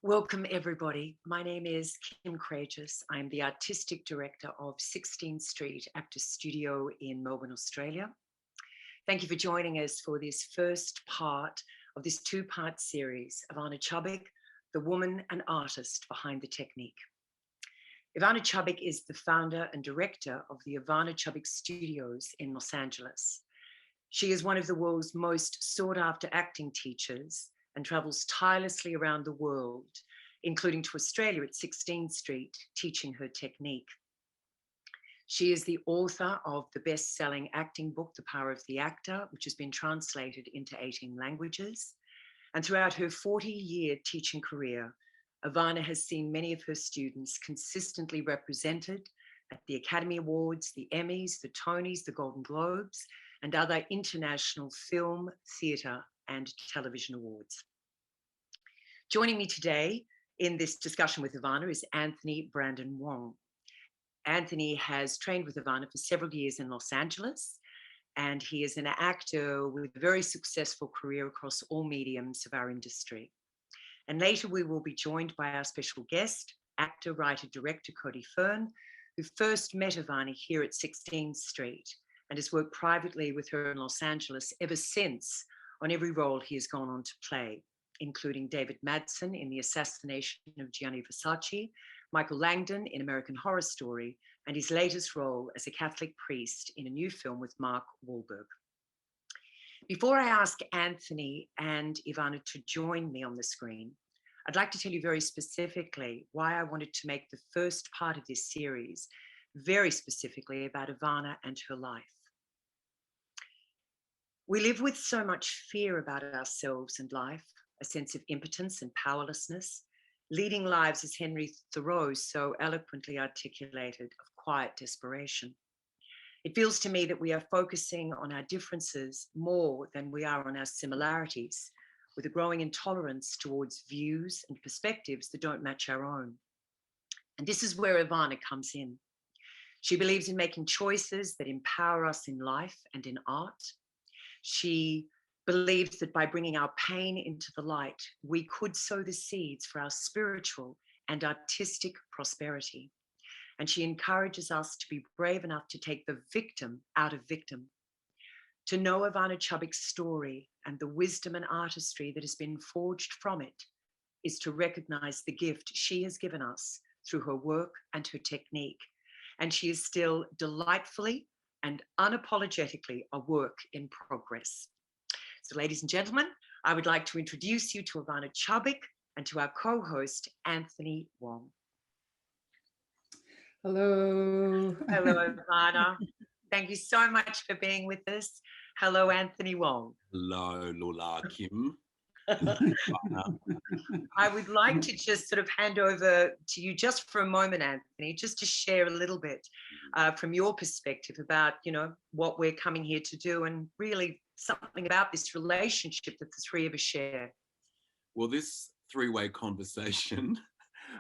Welcome, everybody. My name is Kim Courageous. I'm the Artistic Director of 16th Street Actor Studio in Melbourne, Australia. Thank you for joining us for this first part of this two-part series, Ivana Chubbuck, the woman and artist behind the technique. Ivana Chubbuck is the founder and director of the Ivana Chubbuck Studios in Los Angeles. She is one of the world's most sought-after acting teachers and travels tirelessly around the world, including to Australia at 16th Street, teaching her technique. She is the author of the best-selling acting book, The Power of the Actor, which has been translated into 18 languages. And throughout her 40-year teaching career, Ivana has seen many of her students consistently represented at the Academy Awards, the Emmys, the Tonys, the Golden Globes, and other international film, theatre, and television awards. Joining me today in this discussion with Ivana is Anthony Brandon Wong. Anthony has trained with Ivana for several years in Los Angeles, and he is an actor with a very successful career across all mediums of our industry. And later we will be joined by our special guest, actor, writer, director Cody Fern, who first met Ivana here at 16th Street and has worked privately with her in Los Angeles ever since on every role he has gone on to play, including David Madsen in The Assassination of Gianni Versace, Michael Langdon in American Horror Story, and his latest role as a Catholic priest in a new film with Mark Wahlberg. Before I ask Anthony and Ivana to join me on the screen, I'd like to tell you very specifically why I wanted to make the first part of this series very specifically about Ivana and her life. We live with so much fear about ourselves and life, a sense of impotence and powerlessness, leading lives, as Henry Thoreau so eloquently articulated, of quiet desperation. It feels to me that we are focusing on our differences more than we are on our similarities, with a growing intolerance towards views and perspectives that don't match our own. And this is where Ivana comes in. She believes in making choices that empower us in life and in art. She believes that by bringing our pain into the light, we could sow the seeds for our spiritual and artistic prosperity. And she encourages us to be brave enough to take the victim out of victim. To know Ivana Chubbuck's story and the wisdom and artistry that has been forged from it is to recognize the gift she has given us through her work and her technique. And she is still delightfully and unapologetically a work in progress. So ladies and gentlemen, I would like to introduce you to Ivana Chubbuck and to our co-host, Anthony Wong. Hello. Hello, Ivana. Thank you so much for being with us. Hello, Anthony Wong. Hello, Lola Kim. I would like to just sort of hand over to you just for a moment, Anthony, just to share a little bit from your perspective about, what we're coming here to do and really something about this relationship that the three of us share. Well, this three-way conversation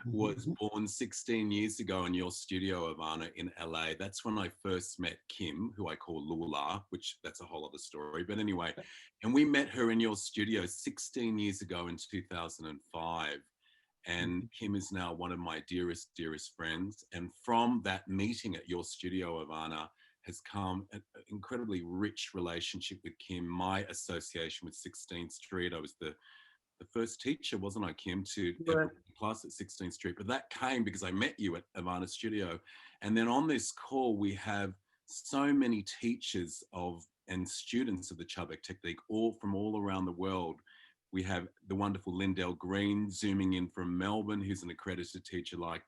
was born 16 years ago in your studio, Ivana, in LA. That's when I first met Kim, who I call Lula, which that's a whole other story. But anyway, and we met her in your studio 16 years ago in 2005. And Kim is now one of my dearest, dearest friends. And from that meeting at your studio, Ivana, has come an incredibly rich relationship with Kim. My association with 16th Street, I was the first teacher, wasn't I, Kim, to ever class at 16th Street? But that came because I met you at Ivana's studio. And then on this call, we have so many teachers and students of the Chubbuck technique, all from all around the world. We have the wonderful Lindell Green zooming in from Melbourne, who's an accredited teacher like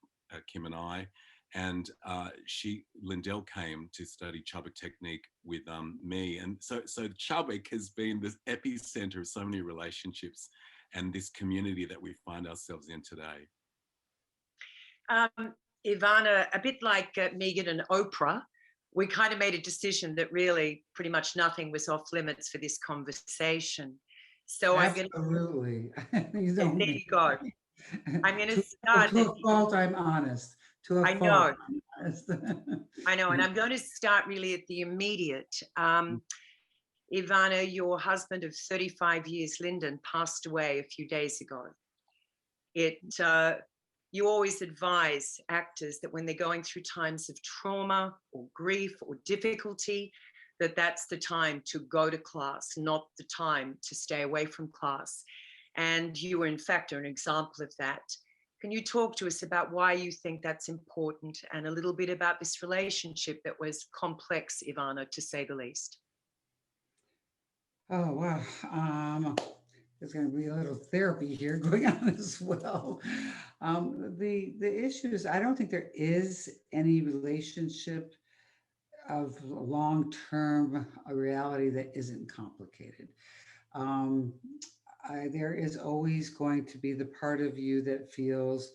Kim and I. And Lindell came to study Chubbuck technique with me. And so Chubbuck has been the epicenter of so many relationships and this community that we find ourselves in today. Ivana, a bit like Megan and Oprah, we kind of made a decision that really pretty much nothing was off limits for this conversation. So absolutely. There you go. I'm going to start. To a fault, I'm honest. I know. I know, and I'm going to start really at the immediate. Ivana, your husband of 35 years, Lyndon, passed away a few days ago. It you always advise actors that when they're going through times of trauma or grief or difficulty, that that's the time to go to class, not the time to stay away from class. And you, in fact, are an example of that. Can you talk to us about why you think that's important and a little bit about this relationship that was complex, Ivana, to say the least? Oh, wow. There's going to be a little therapy here going on as well. The issue is, I don't think there is any relationship of long-term reality that isn't complicated. Um, there is always going to be the part of you that feels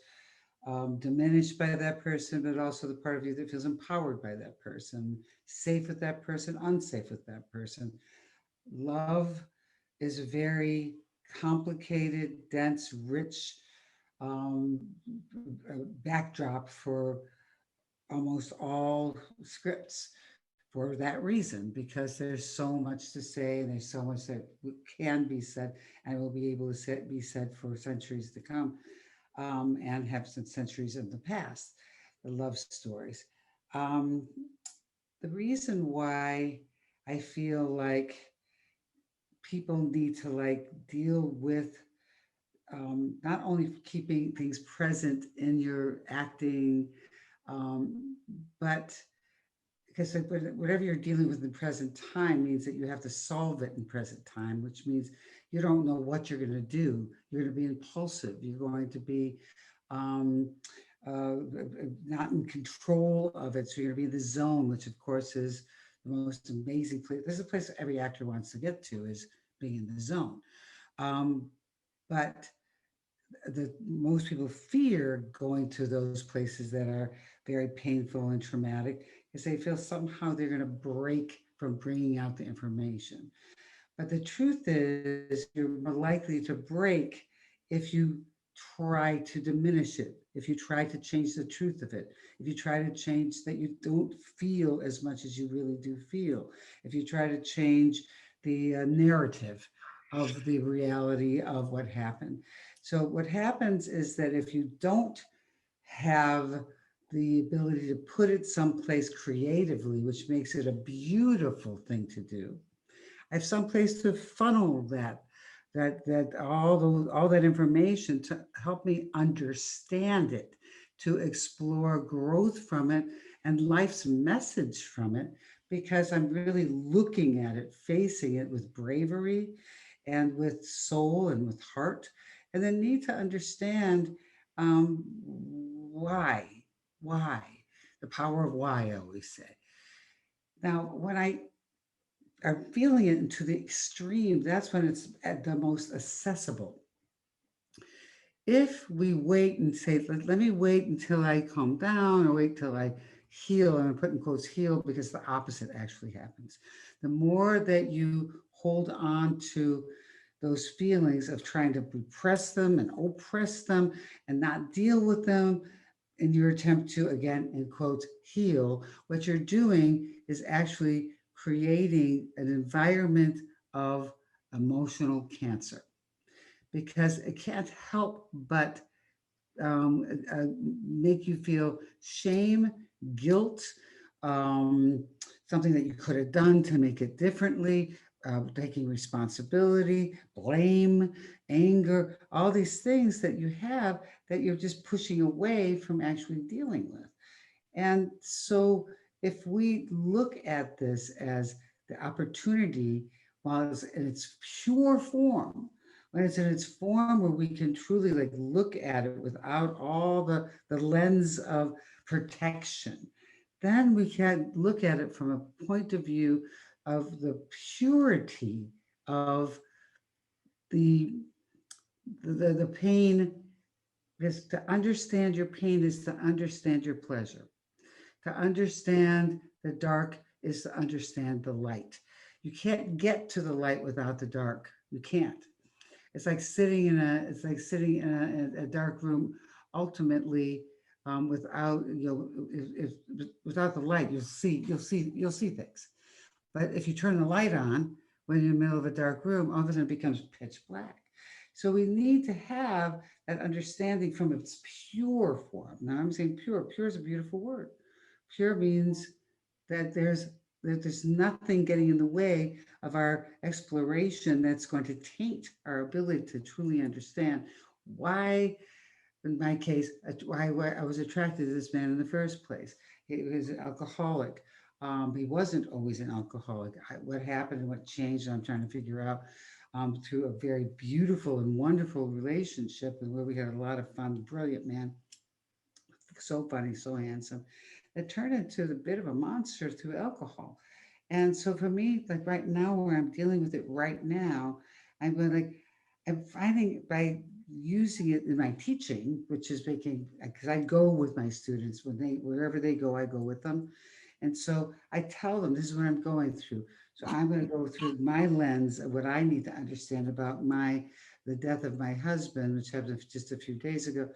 diminished by that person, but also the part of you that feels empowered by that person, safe with that person, unsafe with that person. Love is a very complicated, dense, rich um, backdrop for almost all scripts for that reason, because there's so much to say and there's so much that can be said and will be able to be said for centuries to come, and have since centuries in the past, the love stories. Um, the reason why I feel like people need to like deal with not only keeping things present in your acting, um, but because whatever you're dealing with in present time means that you have to solve it in present time, which means you don't know what you're going to do. You're going to be impulsive. You're going to be um, uh, not in control of it. So you're going to be in the zone, which of course is the most amazing place. This is a place every actor wants to get to, is being in the zone. Um, but the most people fear going to those places that are very painful and traumatic, because they feel somehow they're going to break from bringing out the information. But the truth is, you're more likely to break if you try to diminish it, if you try to change the truth of it, if you try to change that you don't feel as much as you really do feel, if you try to change the narrative of the reality of what happened. So, what happens is that if you don't have the ability to put it someplace creatively, which makes it a beautiful thing to do, I have some place to funnel that all that information to help me understand it, to explore growth from it and life's message from it, because I'm really looking at it, facing it with bravery and with soul and with heart, and then need to understand why, the power of why, I always say. Now, when I are feeling it to the extreme, that's when it's at the most accessible. If we wait and say, let me wait until I calm down or wait till I heal, and I'm putting quotes heal because the opposite actually happens. The more that you hold on to those feelings of trying to repress them and oppress them and not deal with them in your attempt to, again, in quotes, heal, what you're doing is actually creating an environment of emotional cancer, because it can't help but make you feel shame, guilt, um, something that you could have done to make it differently, taking responsibility, blame, anger, all these things that you have that you're just pushing away from actually dealing with. And so if we look at this as the opportunity, while it's in its pure form, when it's in its form where we can truly like look at it without all the lens of protection, then we can look at it from a point of view of the purity of the the pain. Because to understand your pain is to understand your pleasure. To understand the dark is to understand the light. You can't get to the light without the dark. You can't. It's like sitting in a dark room. Ultimately, without without the light, you'll see things. But if you turn the light on when you're in the middle of a dark room, all of a sudden it becomes pitch black. So we need to have that understanding from its pure form. Now I'm saying pure. Pure is a beautiful word. Pure means that there's nothing getting in the way of our exploration that's going to taint our ability to truly understand why, in my case, why I was attracted to this man in the first place. He was an alcoholic. He wasn't always an alcoholic. What happened and what changed, I'm trying to figure out through a very beautiful and wonderful relationship, and where we had a lot of fun. Brilliant man, so funny, so handsome. It turned into a bit of a monster through alcohol. And so for me, like right now, where I'm dealing with it right now, I'm going like, I'm finding by using it in my teaching, which is making, because I go with my students wherever they go, I go with them. And so I tell them, this is what I'm going through. So I'm going to go through my lens of what I need to understand about the death of my husband, which happened just a few days ago,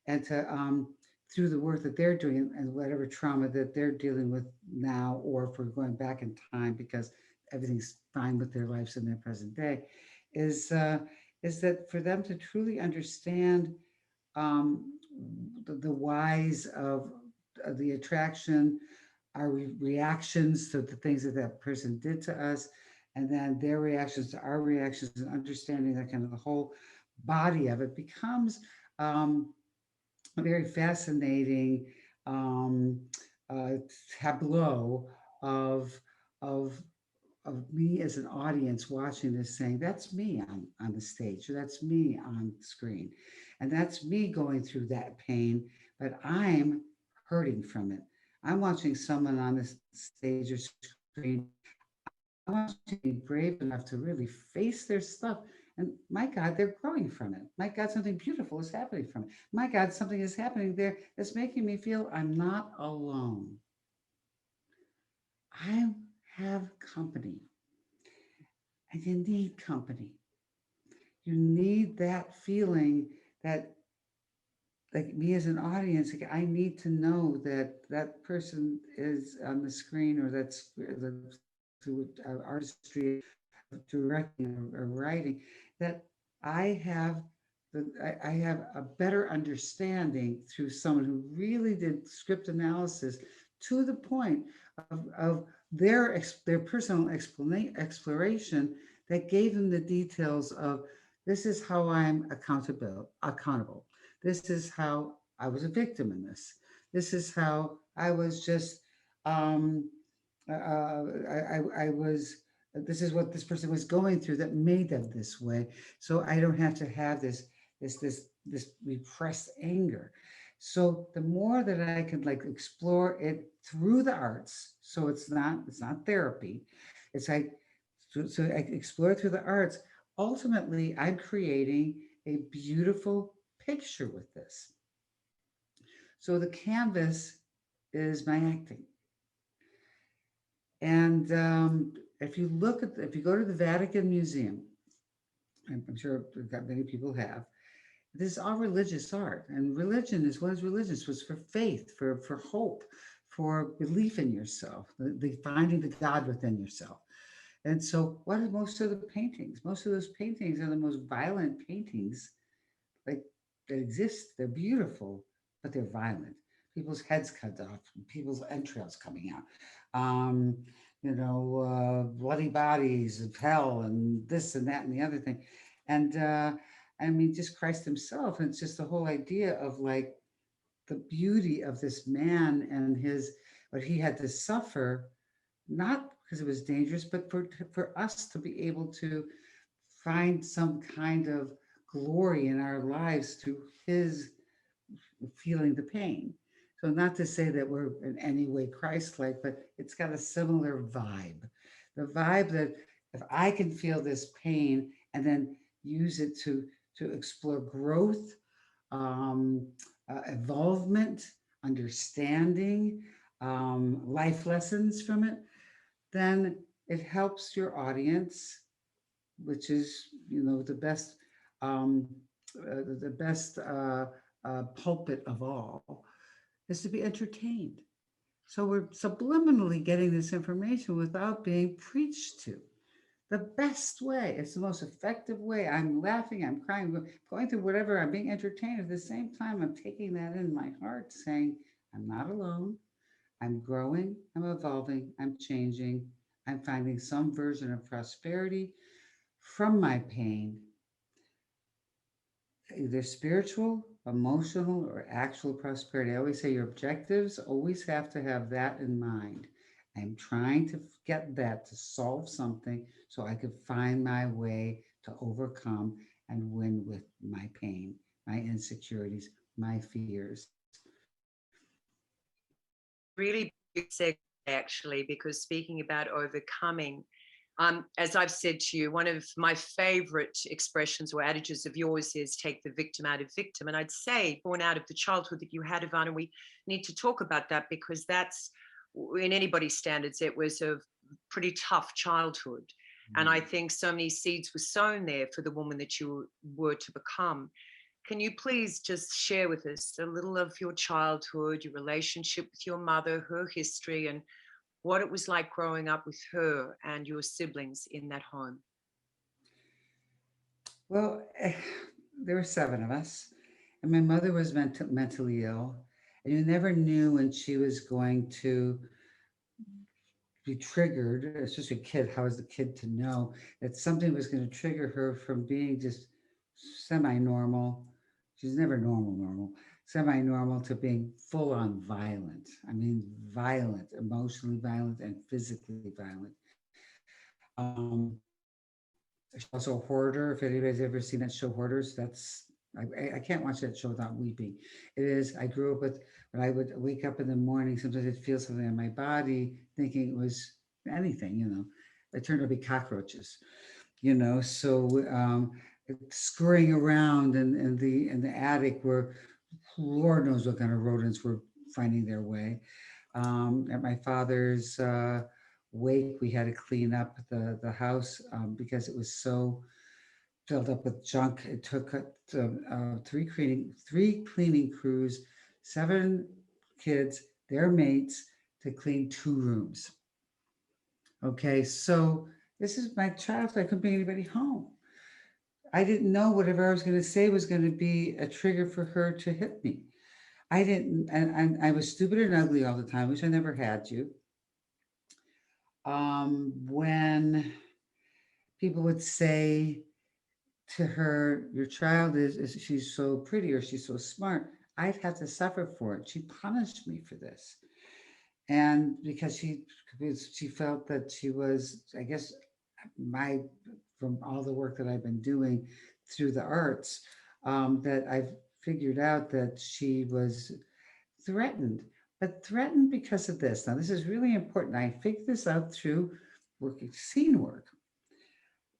and to through the work that they're doing and whatever trauma that they're dealing with now, or if we're going back in time because everything's fine with their lives in their present day, is that for them to truly understand the whys of the attraction, our reactions to the things that that person did to us, and then their reactions to our reactions, and understanding that kind of the whole body of it becomes a very fascinating um, uh, tableau of of of me as an audience watching this, saying that's me on the stage, or that's me on screen, and that's me going through that pain, but I'm hurting from it. I'm watching someone on the stage or screen. I want you to be brave enough to really face their stuff. And my God, they're growing from it. My God, something beautiful is happening from it. My God, something is happening there that's making me feel I'm not alone. I have company, and you need company. You need that feeling that, like me as an audience, like I need to know that that person is on the screen, or that's through artistry, directing or writing, that I have I have a better understanding through someone who really did script analysis to the point of their personal exploration that gave them the details of, this is how I'm accountable. This is how I was a victim in this. This is how I was just I was, this is what this person was going through that made them this way. So I don't have to have this repressed anger. So the more that I could like explore it through the arts, so it's not therapy. It's like, so I explore it through the arts. Ultimately, I'm creating a beautiful picture with this. So the canvas is my acting. And if you go to the Vatican Museum, I'm sure many people have, this is all religious art. And religion is, what is religion? It was for faith, for hope, for belief in yourself, the finding the God within yourself. And so what are most of the paintings? Most of those paintings are the most violent paintings like that exist. They're beautiful, but they're violent. People's heads cut off, people's entrails coming out. Um, bloody bodies of hell, and this and that and the other thing. And I mean, just Christ himself. And it's just the whole idea of like the beauty of this man and what he had to suffer, not because it was dangerous, but for us to be able to find some kind of glory in our lives through his feeling the pain. So not to say that we're in any way Christ-like, but it's got a similar vibe. The vibe that if I can feel this pain and then use it to explore growth, involvement, understanding, life lessons from it, then it helps your audience, which is um, the best pulpit of all, is to be entertained. So we're subliminally getting this information without being preached to. the best way. It's the most effective way. I'm laughing, I'm crying, going through whatever, I'm being entertained. At the same time, I'm taking that in my heart, saying, I'm not alone. I'm growing, I'm evolving, I'm changing, I'm finding some version of prosperity from my pain, either spiritual, emotional, or actual prosperity. I always say your objectives always have to have that in mind. I'm trying to get that to solve something so I could find my way to overcome and win with my pain, my insecurities, my fears. Really big segue, actually, because speaking about overcoming, as I've said to you, one of my favorite expressions or adages of yours is take the victim out of victim. And I'd say, born out of the childhood that you had, Ivana, we need to talk about that, because that's, in anybody's standards, it was a pretty tough childhood. And I think so many seeds were sown there for the woman that you were to become. Can you please just share with us a little of your childhood, your relationship with your mother, her history, and what it was like growing up with her and your siblings in that home? Well, there were seven of us, and my mother was mentally ill, and you never knew when she was going to be triggered. It's just a kid. How is the kid to know that something was going to trigger her from being just semi-normal? She's never normal, semi-normal to being full-on violent. I mean, violent, emotionally violent, and physically violent. Um, She's also a hoarder. If anybody's ever seen that show Hoarders, that's I can't watch that show without weeping. It is. I grew up with when I would wake up in the morning. Sometimes I'd feel something on my body, thinking it was anything. It turned out to be cockroaches. So scurrying around in the attic where Lord knows what kind of rodents were finding their way. At my father's wake, we had to clean up the house because it was so filled up with junk. It took three cleaning crews, seven kids, their mates, to clean two rooms. Okay, so this is my childhood. I couldn't bring anybody home. I didn't know whatever I was going to say was going to be a trigger for her to hit me. I didn't, and I was stupid and ugly all the time, which I never had you. When people would say to her, your child is she's so pretty or she's so smart, I'd have to suffer for it. She punished me for this. And because she felt that she was, I guess, my from all the work that I've been doing through the arts, that I've figured out that she was threatened, but threatened because of this. Now, this is really important. I figured this out through working scene work.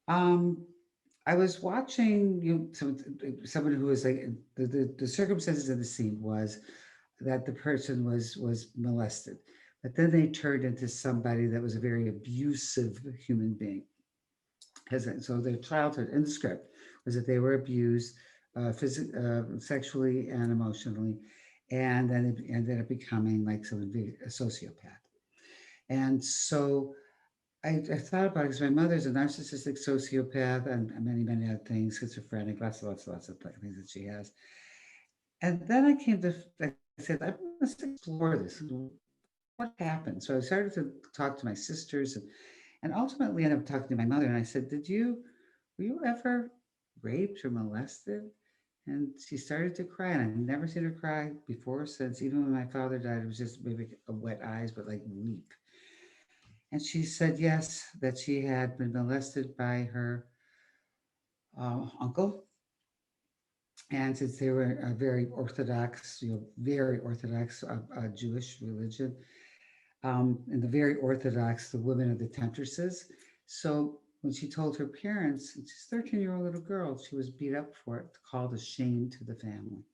Um, I was watching someone who was like the circumstances of the scene was that the person was molested, but then they turned into somebody that was a very abusive human being. Because so their childhood in the script was that they were abused sexually and emotionally, and then it ended up becoming like a sociopath. And so I thought about it because my mother's a narcissistic sociopath and many other things, schizophrenic, lots of things that she has. And then I said, I must explore this. What happened? So I started to talk to my sisters and ultimately ended up talking to my mother. And I said, were you ever raped or molested? And she started to cry, and I've never seen her cry before or since. Even when my father died, it was just maybe a wet eyes, but like weep. And she said yes, that she had been molested by her uncle. And since they were a very orthodox, very orthodox Jewish religion, and the very orthodox, the women are the temptresses. So when she told her parents, she's a 13-year-old little girl, she was beat up for it, called a shame to the family.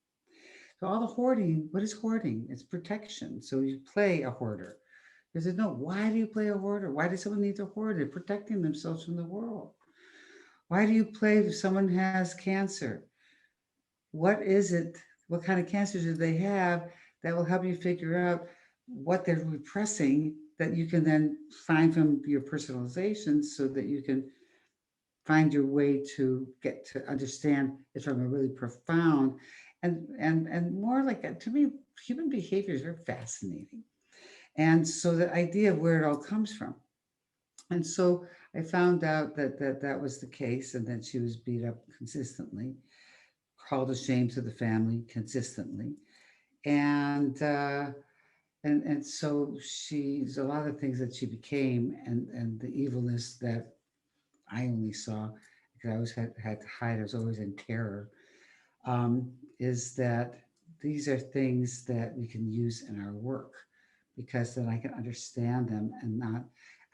So all the hoarding, what is hoarding? It's protection. So you play a hoarder. They said, no, why do you play a hoarder? Why does someone need to hoard? They're protecting themselves from the world. Why do you play if someone has cancer? What is it? What kind of cancers do they have that will help you figure out what they're repressing that you can then find from your personalizations so that you can find your way to get to understand it from a really profound and more like, to me, human behavior is very fascinating. And so the idea of where it all comes from. And so I found out that was the case, and that she was beat up consistently, called a shame to the family consistently. And so she's a lot of things that she became, and the evilness that I only saw because I always had to hide. I was always in terror. Is that these are things that we can use in our work, because then I can understand them and not.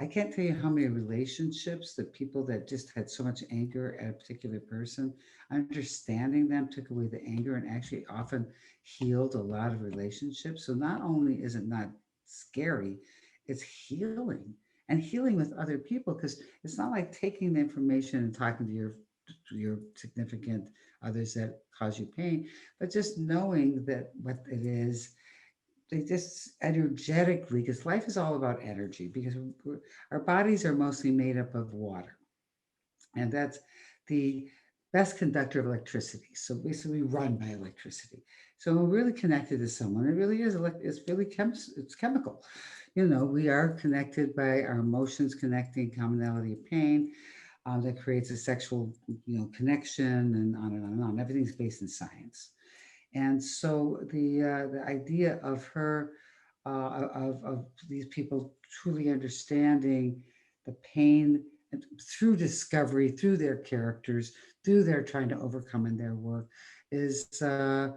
I can't tell you how many relationships that people that just had so much anger at a particular person, understanding them took away the anger and actually often healed a lot of relationships. So not only is it not scary, it's healing, and healing with other people, because it's not like taking the information and talking to your significant others that cause you pain, but just knowing that what it is, they just energetically, because life is all about energy, because our bodies are mostly made up of water, and that's the best conductor of electricity. So basically, we run by electricity. So when we're really connected to someone, it really is. It's really it's chemical. You know, we are connected by our emotions, connecting commonality of pain. That creates a sexual, connection, and on and on and on. Everything's based in science. And so the idea of her, of these people truly understanding the pain through discovery, through their characters, through their trying to overcome in their work, is that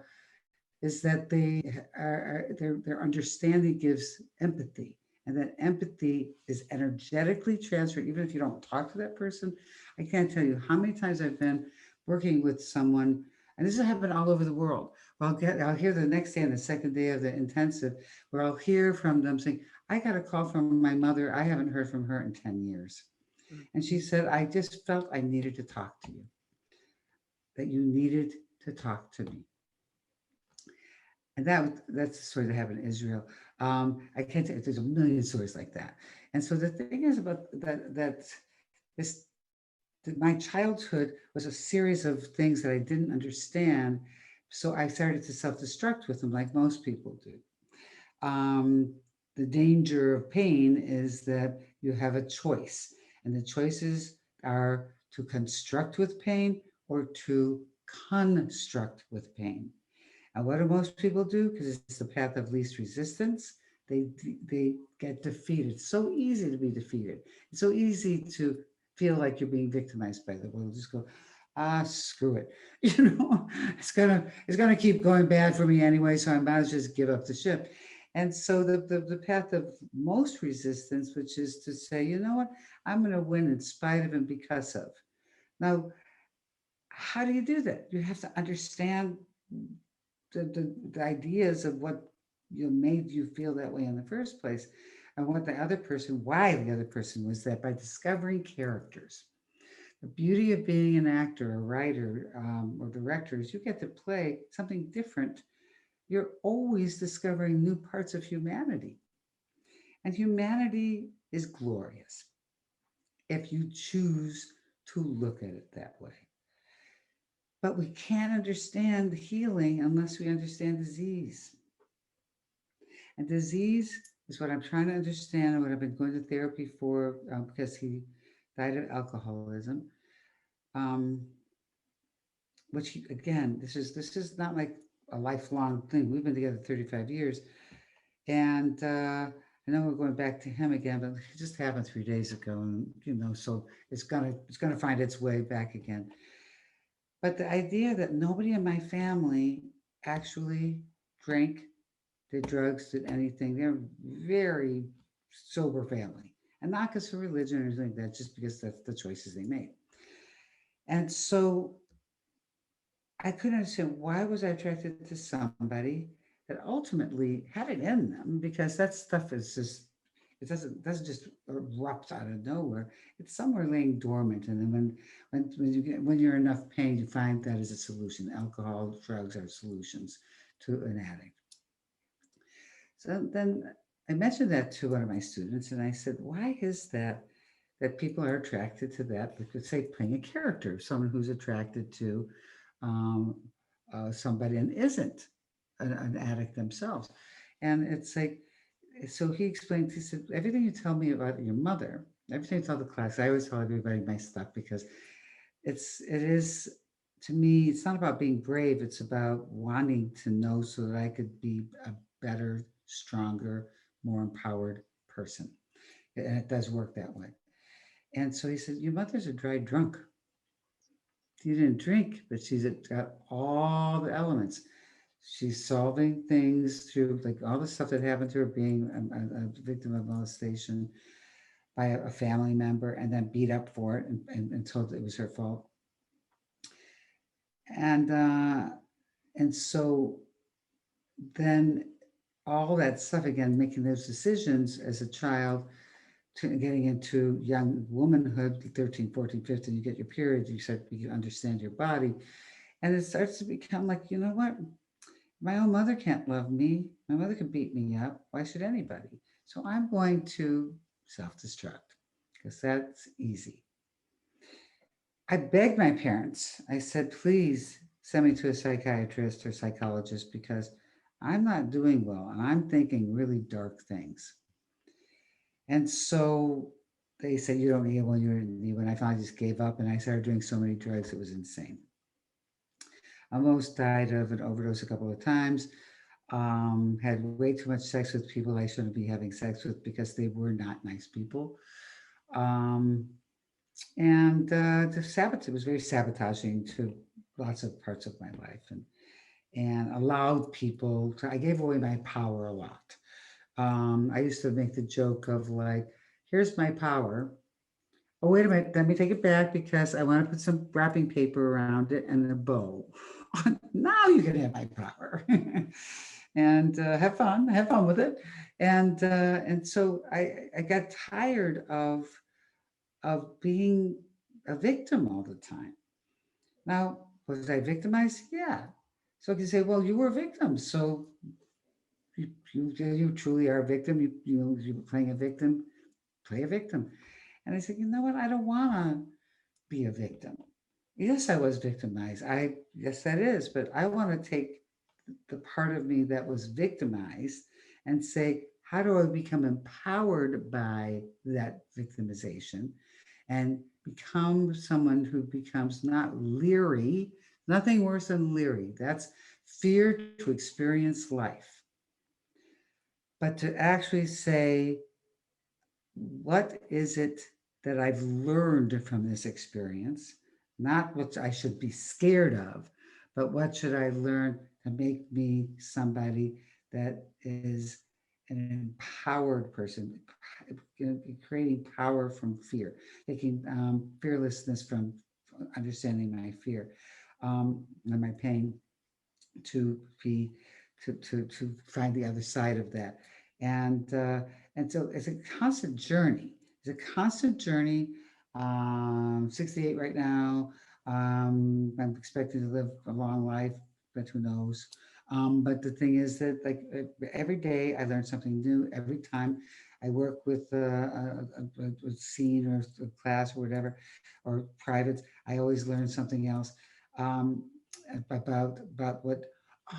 their understanding gives empathy, and that empathy is energetically transferred, even if you don't talk to that person. I can't tell you how many times I've been working with someone, and this has happened all over the world. Well, I'll hear the next day, on the second day of the intensive, where I'll hear from them saying, I got a call from my mother. I haven't heard from her in 10 years. And she said, I just felt I needed to talk to you, that you needed to talk to me. And that's the story that happened in Israel. I can't tell you, there's a million stories like that. And so the thing is about that this, that my childhood was a series of things that I didn't understand. So I started to self-destruct with them, like most people do. The danger of pain is that you have a choice, and the choices are to construct with pain or to construct with pain. And what do most people do? Because it's the path of least resistance. They get defeated. It's so easy to be defeated. It's so easy to feel like you're being victimized by the world. Just go, screw it. It's gonna keep going bad for me anyway, so I might as well just give up the ship. And so the path of most resistance, which is to say, you know what, I'm gonna win in spite of and because of. Now, how do you do that? You have to understand the ideas of what made you feel that way in the first place, and what the other person, why the other person was that, by discovering characters. The beauty of being an actor, a writer, or director is you get to play something different. You're always discovering new parts of humanity. And humanity is glorious if you choose to look at it that way. But we can't understand healing unless we understand disease. And disease is what I'm trying to understand, and what I've been going to therapy for, because he died of alcoholism. Um, which again, this is not like a lifelong thing. We've been together 35 years, and I know we're going back to him again, but it just happened 3 days ago, and so it's gonna find its way back again. But the idea that nobody in my family actually drank, did drugs, did anything. They're very sober family. And not because of religion or anything like that, just because that's the choices they made. And so I couldn't understand, why was I attracted to somebody that ultimately had it in them, because that stuff is just, it doesn't just erupt out of nowhere. It's somewhere laying dormant. And then when you're enough pain, you find that is a solution. Alcohol, drugs are solutions to an addict. So then I mentioned that to one of my students, and I said, why is that that people are attracted to that. We could say playing a character, someone who's attracted to um, somebody and isn't an addict themselves. And it's like, so he explained, he said, everything you tell me about your mother, everything you tell the class, I always tell everybody my stuff because it is, to me, it's not about being brave. It's about wanting to know so that I could be a better, stronger, more empowered person. And it does work that way. And so he said, your mother's a dry drunk. She didn't drink, but she's got all the elements. She's solving things through like all the stuff that happened to her being a victim of molestation by a family member and then beat up for it and told it was her fault. And uh, and so then all that stuff again, making those decisions as a child, to getting into young womanhood, 13, 14, 15, you get your period, you start, you understand your body. And it starts to become like, you know what? My own mother can't love me. My mother can beat me up. Why should anybody? So I'm going to self-destruct because that's easy. I begged my parents. I said, please send me to a psychiatrist or psychologist because I'm not doing well and I'm thinking really dark things. And so they said, you don't need one. You don't need one. I finally just gave up and I started doing so many drugs, it was insane. I almost died of an overdose a couple of times. Had way too much sex with people I shouldn't be having sex with because they were not nice people. Um, and it was very sabotaging to lots of parts of my life and allowed people to, I gave away my power a lot. I used to make the joke of like, here's my power. Oh, wait a minute, let me take it back because I want to put some wrapping paper around it and a bow. Now you can have my power. And have fun with it. And so I got tired of being a victim all the time. Now, was I victimized? Yeah. So I can say, well, you were a victim. So you truly are a victim. You're playing a victim, play a victim. And I said, you know what? I don't want to be a victim. Yes, I was victimized. Yes, that is. But I want to take the part of me that was victimized and say, how do I become empowered by that victimization and become someone who becomes not leery, nothing worse than leery. That's fear to experience life. But to actually say, what is it that I've learned from this experience? Not what I should be scared of, but what should I learn to make me somebody that is an empowered person, creating power from fear, taking fearlessness from understanding my fear and my pain to be to find the other side of that. And so it's a constant journey. It's a constant journey. 68 right now. I'm expecting to live a long life, but who knows? But the thing is that like every day I learn something new. Every time I work with a scene or a class or whatever, or privates, I always learn something else. Um, about what,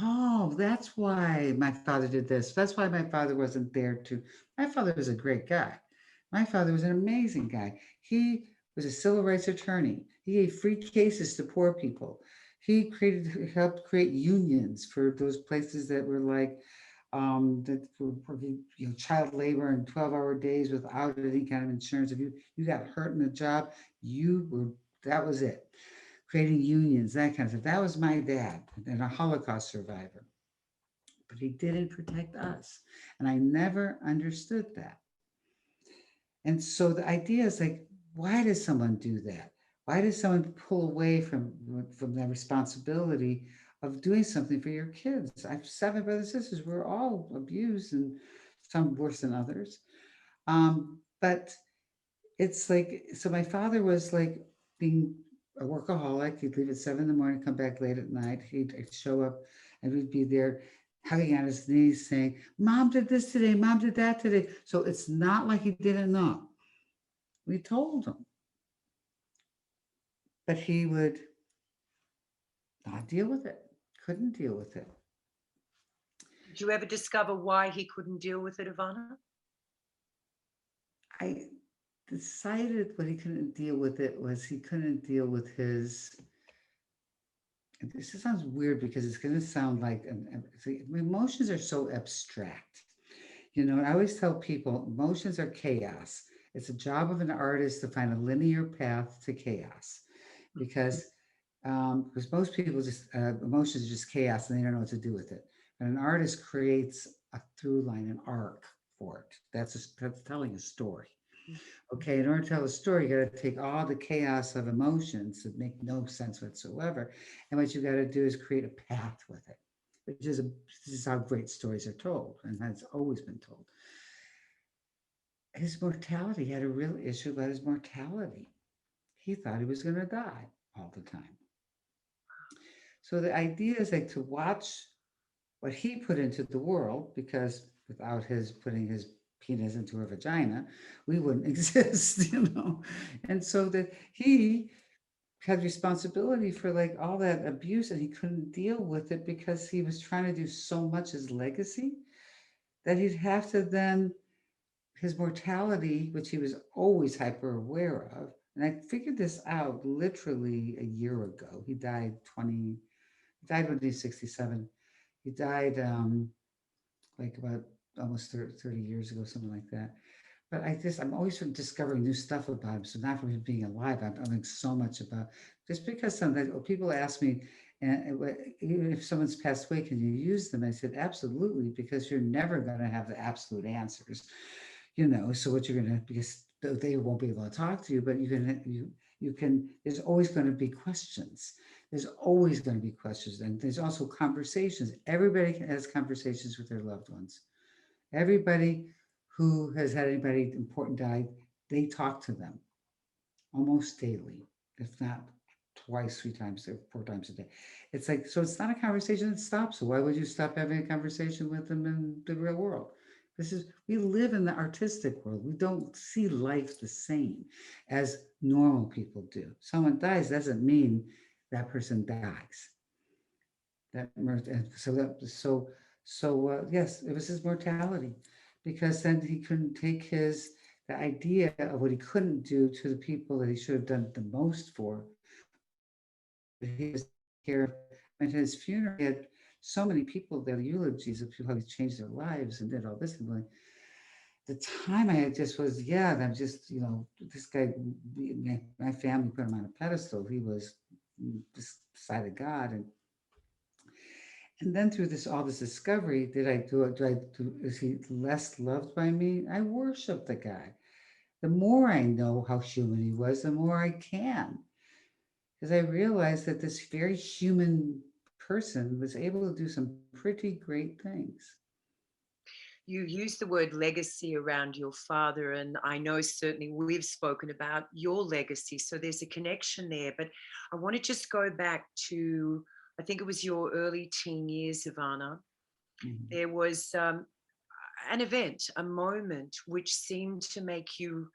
oh, that's why my father did this. That's why my father wasn't there to. My father was a great guy. My father was an amazing guy. He was a civil rights attorney. He gave free cases to poor people. He helped create unions for those places that were like that were working, child labor and 12-hour days without any kind of insurance. If you got hurt in the job, that was it. Creating unions, that kind of stuff. That was my dad and a Holocaust survivor. But he didn't protect us. And I never understood that. And so the idea is like, why does someone do that? Why does someone pull away from the responsibility of doing something for your kids? I have 7 brothers and sisters. We're all abused and some worse than others. But it's like, so my father was like being a workaholic. He'd leave at 7 in the morning, come back late at night. He'd show up and we'd be there hugging on his knees saying, Mom did this today, Mom did that today. So it's not like he didn't know. We told him, but he would not deal with it, couldn't deal with it. Did you ever discover why he couldn't deal with it, Ivana? I decided what he couldn't deal with it was he couldn't deal with his, and this sounds weird because it's going to sound like, see, emotions are so abstract. You know, I always tell people emotions are chaos. It's a job of an artist to find a linear path to chaos because most people just, emotions are just chaos and they don't know what to do with it. But an artist creates a through line, an arc for it. That's telling a story. Okay, in order to tell a story, you got to take all the chaos of emotions that make no sense whatsoever, and what you got to do is create a path with it, which is this is how great stories are told, and has always been told. His mortality, he had a real issue about his mortality. He thought he was going to die all the time. So the idea is like to watch what he put into the world, because without his putting his penis into her vagina, we wouldn't exist, you know. And so that he had responsibility for like all that abuse, and he couldn't deal with it because he was trying to do so much as legacy that he'd have to then his mortality, which he was always hyper aware of. And I figured this out literally a year ago. He died when he was 67. He died like about almost 30 years ago, something like that. But I'm always discovering new stuff about him. So not from him being alive, I'm learning so much about, just because sometimes people ask me, and even if someone's passed away, can you use them? I said, absolutely, because you're never going to have the absolute answers, you know. So what you're going to, because they won't be able to talk to you, but you can, there's always going to be questions. There's always going to be questions. And there's also conversations. Everybody has conversations with their loved ones. Everybody who has had anybody important die, they talk to them almost daily, if not twice, 3 times, or 4 times a day. It's like, so it's not a conversation that stops. So why would you stop having a conversation with them in the real world? We live in the artistic world. We don't see life the same as normal people do. Someone dies doesn't mean that person dies. Yes, it was his mortality, because then he couldn't take the idea of what he couldn't do to the people that he should have done the most for. He was here at his funeral. He had so many people there, eulogies of people how he changed their lives and did all this. And like, the time I just was, yeah, I'm just, you know, this guy, my family put him on a pedestal. He was this side of God, and then through all this discovery, is he less loved by me? I worship the guy. The more I know how human he was, the more I can. Because I realized that this very human person was able to do some pretty great things. You use the word legacy around your father, and I know certainly we've spoken about your legacy. So there's a connection there. But I want to just go back to, I think it was your early teen years, Ivana. Mm-hmm. There was an event, a moment, which seemed to make you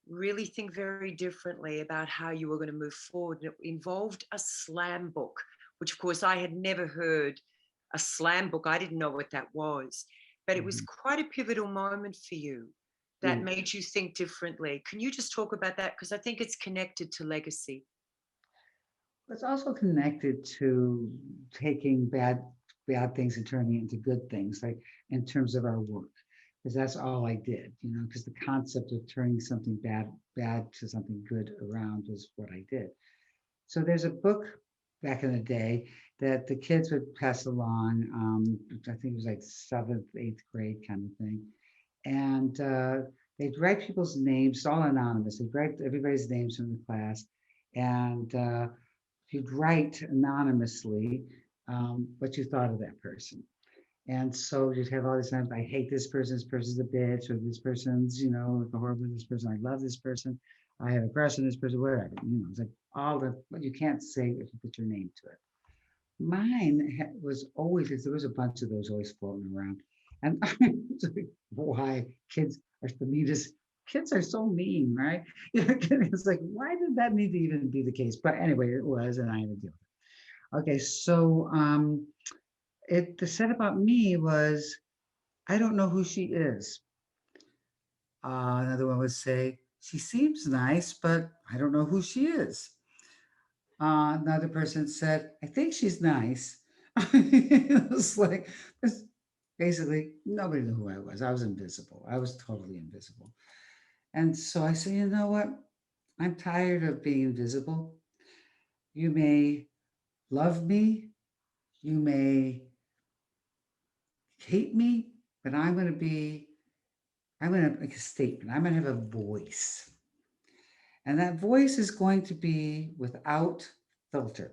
really think very differently about how you were going to move forward. And it involved a slam book, which of course I had never heard a slam book. I didn't know what that was, but it was quite a pivotal moment for you that made you think differently. Can you just talk about that? Because I think it's connected to legacy. It's also connected to taking bad things and turning it into good things, like in terms of our work, because that's all I did, you know, because the concept of turning something bad to something good around was what I did. So there's a book back in the day that the kids would pass along. I think it was like 7th, 8th grade kind of thing. And they'd write people's names, all anonymous. They'd write everybody's names from the class. And you'd write anonymously what you thought of that person. And so you'd have all these times, I hate this person's a bitch, or this person's, you know, horrible, this person, I love this person, I have a crush on this person, whatever. You know, it's like all the, what you can't say if you put your name to it. Mine was always, there was a bunch of those always floating around. And why kids are the meanest kids are so mean, right? It's like, why did that need to even be the case? But anyway, it was, and I had to deal with it. Okay, so it the said about me was, I don't know who she is. Another one would say, she seems nice, but I don't know who she is. Another person said, I think she's nice. It was like, basically, nobody knew who I was. I was invisible. I was totally invisible. And so I said, you know what? I'm tired of being invisible. You may love me, you may hate me, but I'm going to make a statement. I'm going to have a voice. And that voice is going to be without filter.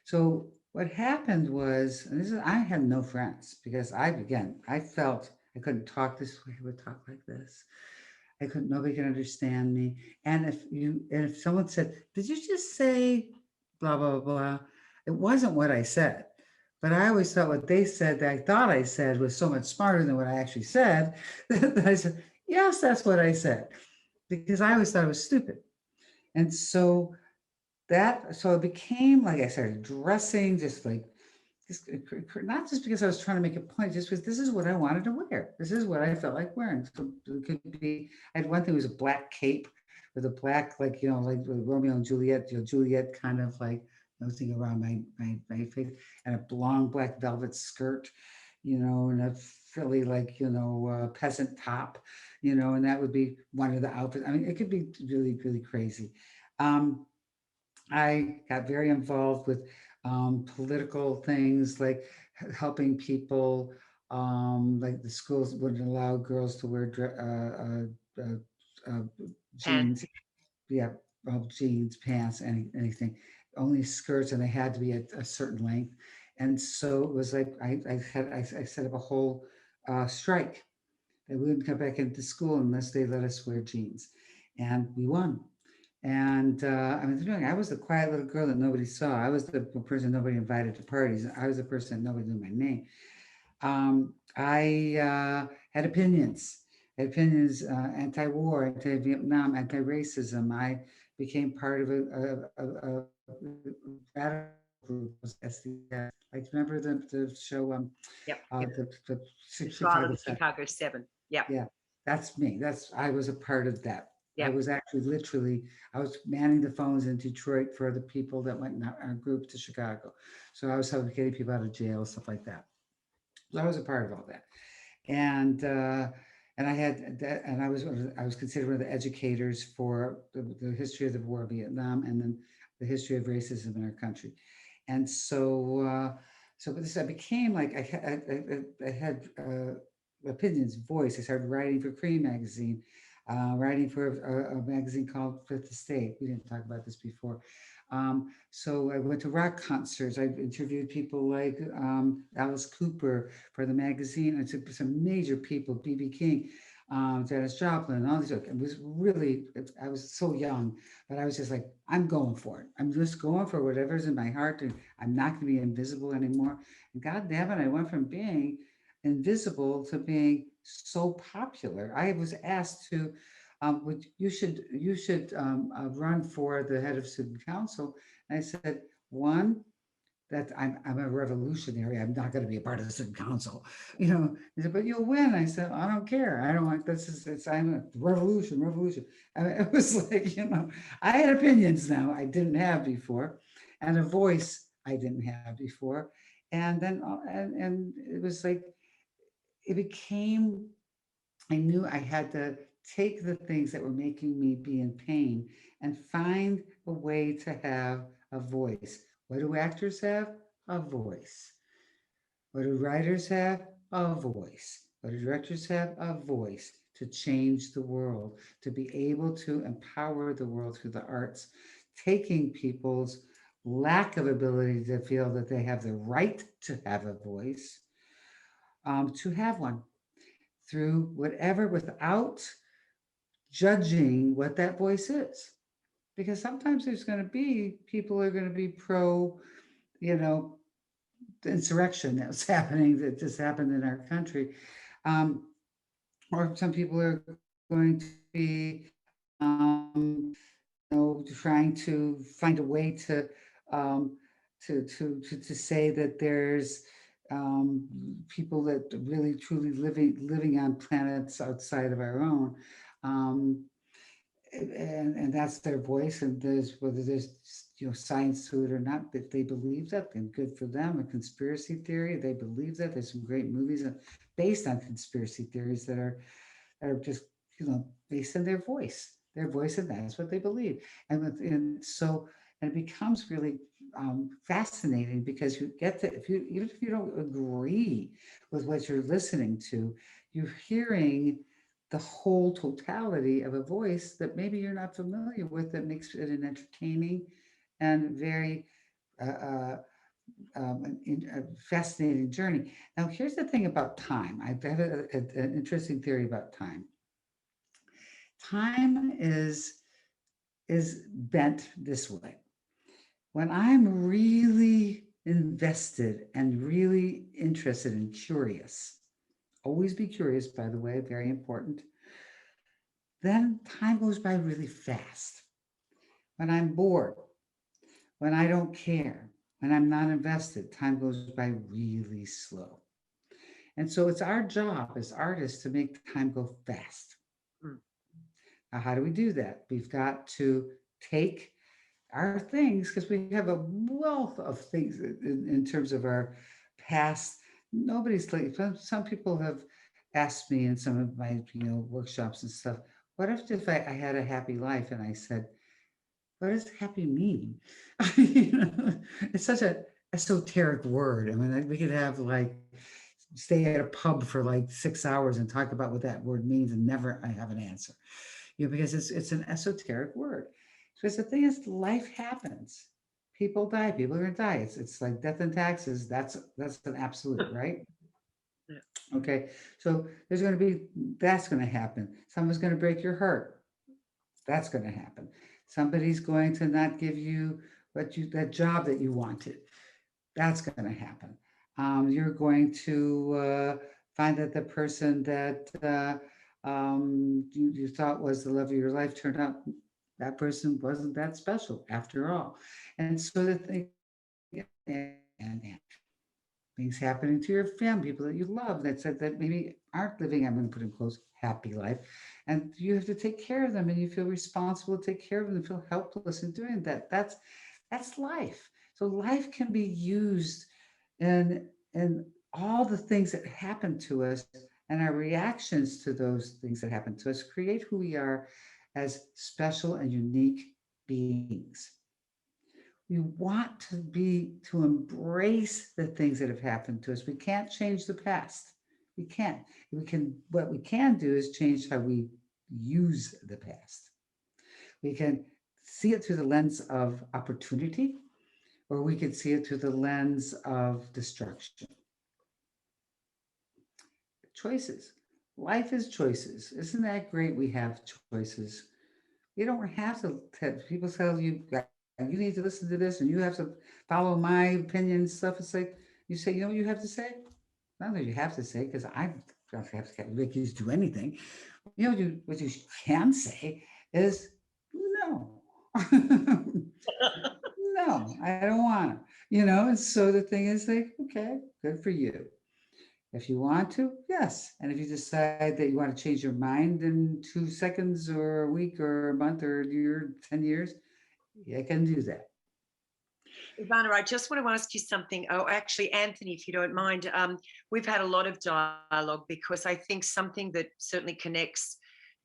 So what happened was, and this is, I had no friends because I felt I couldn't talk this way. I would talk like this. Nobody could understand me. And if someone said, did you just say blah, blah, blah? It wasn't what I said. But I always thought what they said that I thought I said was so much smarter than what I actually said that I said, yes, that's what I said. Because I always thought it was stupid. And so it became like I started dressing just like just, not just because I was trying to make a point, just because this is what I wanted to wear. This is what I felt like wearing. So it could be, I had one thing was a black cape with a black, like, like Romeo and Juliet, Juliet kind of like, thing around my face, and a long black velvet skirt, and a frilly, like, peasant top, and that would be one of the outfits. I mean, it could be really, really crazy. Um, I got very involved with political things like helping people, like the schools wouldn't allow girls to wear And jeans, yeah, jeans, pants, anything, only skirts, and they had to be at a certain length. And so it was like I set up a whole strike that we wouldn't come back into school unless they let us wear jeans, and we won. And I mean, I was the quiet little girl that nobody saw. I was the person nobody invited to parties. I was the person that nobody knew my name. I had opinions. Anti-war, anti-Vietnam, anti-racism. I became part of a radical group, SDS. Like, remember the show, yep, the the trial of Chicago the Seven? Chicago Seven. Yep, Yeah, that's me. I was a part of that. I yep. was actually literally, I was manning the phones in Detroit for the people that went in our group to Chicago. So I was helping getting people out of jail, stuff like that. So I was a part of all that. And I had that, and I was considered one of the educators for the history of the war of Vietnam, and then the history of racism in our country. And but this I became like I had opinions, voice. I started writing for Cream magazine, writing for a magazine called Fifth Estate. We didn't talk about this before. So I went to rock concerts. I interviewed people like Alice Cooper for the magazine. I took some major people, B.B. King, Janis Joplin, all these. It was really, I was so young, but I was just like, I'm going for it. I'm just going for whatever's in my heart, and I'm not going to be invisible anymore. And God damn it, I went from being invisible to being so popular. I was asked to, you should run for the head of student council. And I said, one, that I'm a revolutionary. I'm not going to be a part of the student council. He said, but you'll win. I said, I don't care. I don't want I'm a revolution. I mean, it was like, I had opinions now I didn't have before, and a voice I didn't have before. And then, and it was like, it became, I knew I had to take the things that were making me be in pain and find a way to have a voice. What do actors have? A voice. What do writers have? A voice. What do directors have? A voice to change the world, to be able to empower the world through the arts, taking people's lack of ability to feel that they have the right to have a voice, to have one through whatever, without judging what that voice is. Because sometimes there's going to be people who are going to be pro, you know, the insurrection that was happening, that just happened in our country. Um, or some people are going to be, um, trying to find a way um, to say that there's people that really truly living on planets outside of our own. Um, and that's their voice, and there's whether there's science to it or not, if they believe that, then good for them. A conspiracy theory, they believe that. There's some great movies based on conspiracy theories that are just based on their voice, and that's what they believe. And so, and it becomes really fascinating, because you get to, if you even if you don't agree with what you're listening to, you're hearing the whole totality of a voice that maybe you're not familiar with, that makes it an entertaining and very uh, uh, a fascinating journey. Now, here's the thing about time. I have an interesting theory about time. Time is bent this way. When I'm really invested and really interested and curious, always be curious, by the way, very important, then time goes by really fast. When I'm bored, when I don't care, when I'm not invested, time goes by really slow. And so it's our job as artists to make time go fast. Mm. Now, how do we do that? We've got to take our things, because we have a wealth of things in terms of our past. Nobody's like, some people have asked me in some of my workshops and stuff, what if I had a happy life? And I said, what does happy mean? It's such a esoteric word. I mean, we could have like stay at a pub for like 6 hours and talk about what that word means and never I have an answer. Because it's an esoteric word. So the thing is, life happens. People die. People are gonna die. It's like death and taxes. That's an absolute, right? Yeah. Okay. So that's gonna happen. Someone's gonna break your heart. That's gonna happen. Somebody's going to not give you that job that you wanted. That's gonna happen. You're going to find that the person that you thought was the love of your life turned out that person wasn't that special after all. And so the thing, and things happening to your family, people that you love that said that maybe aren't living, I'm going to put in close, happy life. And you have to take care of them, and you feel responsible to take care of them and feel helpless in doing that. That's life. So life can be used in all the things that happen to us, and our reactions to those things that happen to us create who we are as special and unique beings. We want to embrace the things that have happened to us. We can't change the past. We can't. What we can do is change how we use the past. We can see it through the lens of opportunity, or we could see it through the lens of destruction. Choices. Life is choices. Isn't that great? We have choices. You don't have to people tell you you need to listen to this and you have to follow my opinion and stuff. It's like you say, you know what you have to say? Not that you have to say, because I don't have to make you do anything. What you can say is no. No, I don't want to. And so the thing is like, okay, good for you. If you want to, yes. And if you decide that you want to change your mind in 2 seconds or a week or a month or a year, 10 years, you can do that. Ivana, I just want to ask you something. Oh, actually, Anthony, if you don't mind, we've had a lot of dialogue, because I think something that certainly connects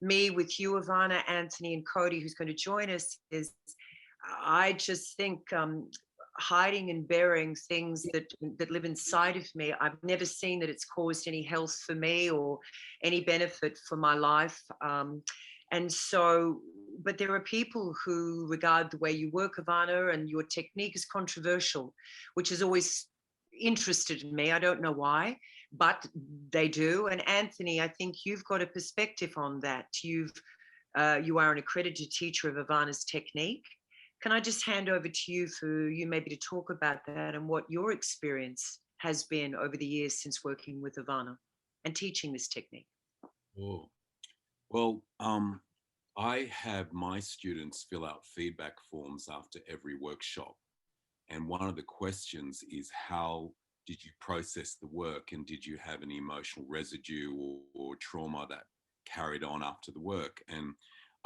me with you, Ivana, Anthony, and Cody, who's going to join us, is I just think hiding and bearing things that live inside of me, I've never seen that it's caused any health for me or any benefit for my life. And so, but there are people who regard the way you work, Ivana, and your technique is controversial, which has always interested in me. I don't know why, but they do. And Anthony, I think you've got a perspective on that. You are an accredited teacher of Ivana's technique. Can I just hand over to you for you maybe to talk about that and what your experience has been over the years since working with Ivana and teaching this technique? Oh, well, I have my students fill out feedback forms after every workshop. And one of the questions is, how did you process the work? And did you have any emotional residue or trauma that carried on after the work? And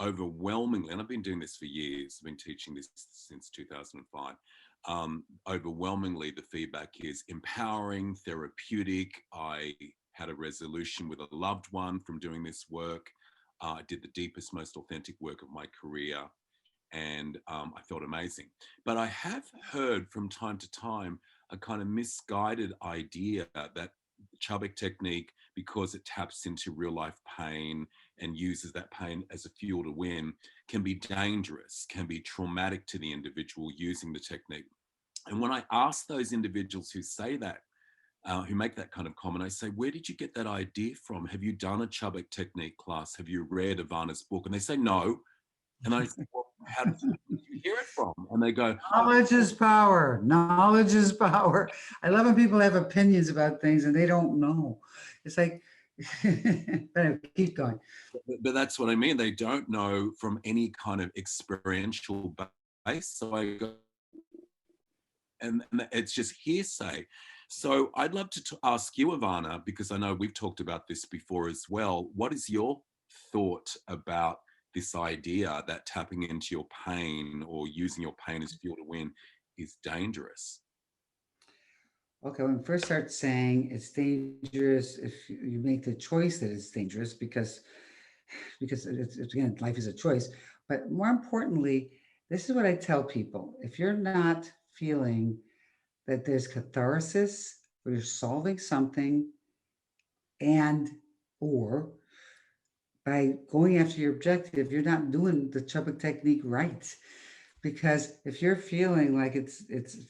overwhelmingly, and I've been doing this for years, I've been teaching this since 2005. Overwhelmingly, the feedback is empowering, therapeutic. I had a resolution with a loved one from doing this work. I did the deepest, most authentic work of my career, and I felt amazing. But I have heard from time to time a kind of misguided idea that Chubbuck technique, because it taps into real life pain and uses that pain as a fuel to win, can be dangerous, can be traumatic to the individual using the technique. And when I ask those individuals who say that, who make that kind of comment, I say, where did you get that idea from? Have you done a Chubbuck technique class? Have you read Ivana's book? And they say, no. And I say, well, how did you hear it from? And they go, Knowledge is power. Knowledge is power. I love when people have opinions about things and they don't know. It's like, but anyway, keep going. but that's what I mean. They don't know from any kind of experiential base. So I go, and it's just hearsay. So I'd love to ask you, Ivana, because I know we've talked about this before as well. What is your thought about this idea that tapping into your pain or using your pain as fuel to win is dangerous? Okay, when we first start saying it's dangerous, if you make the choice that it's dangerous, because it's again, life is a choice. But more importantly, this is what I tell people: if you're not feeling that there's catharsis, or you're solving something, and or by going after your objective, you're not doing the Chubbuck technique right. Because if you're feeling like it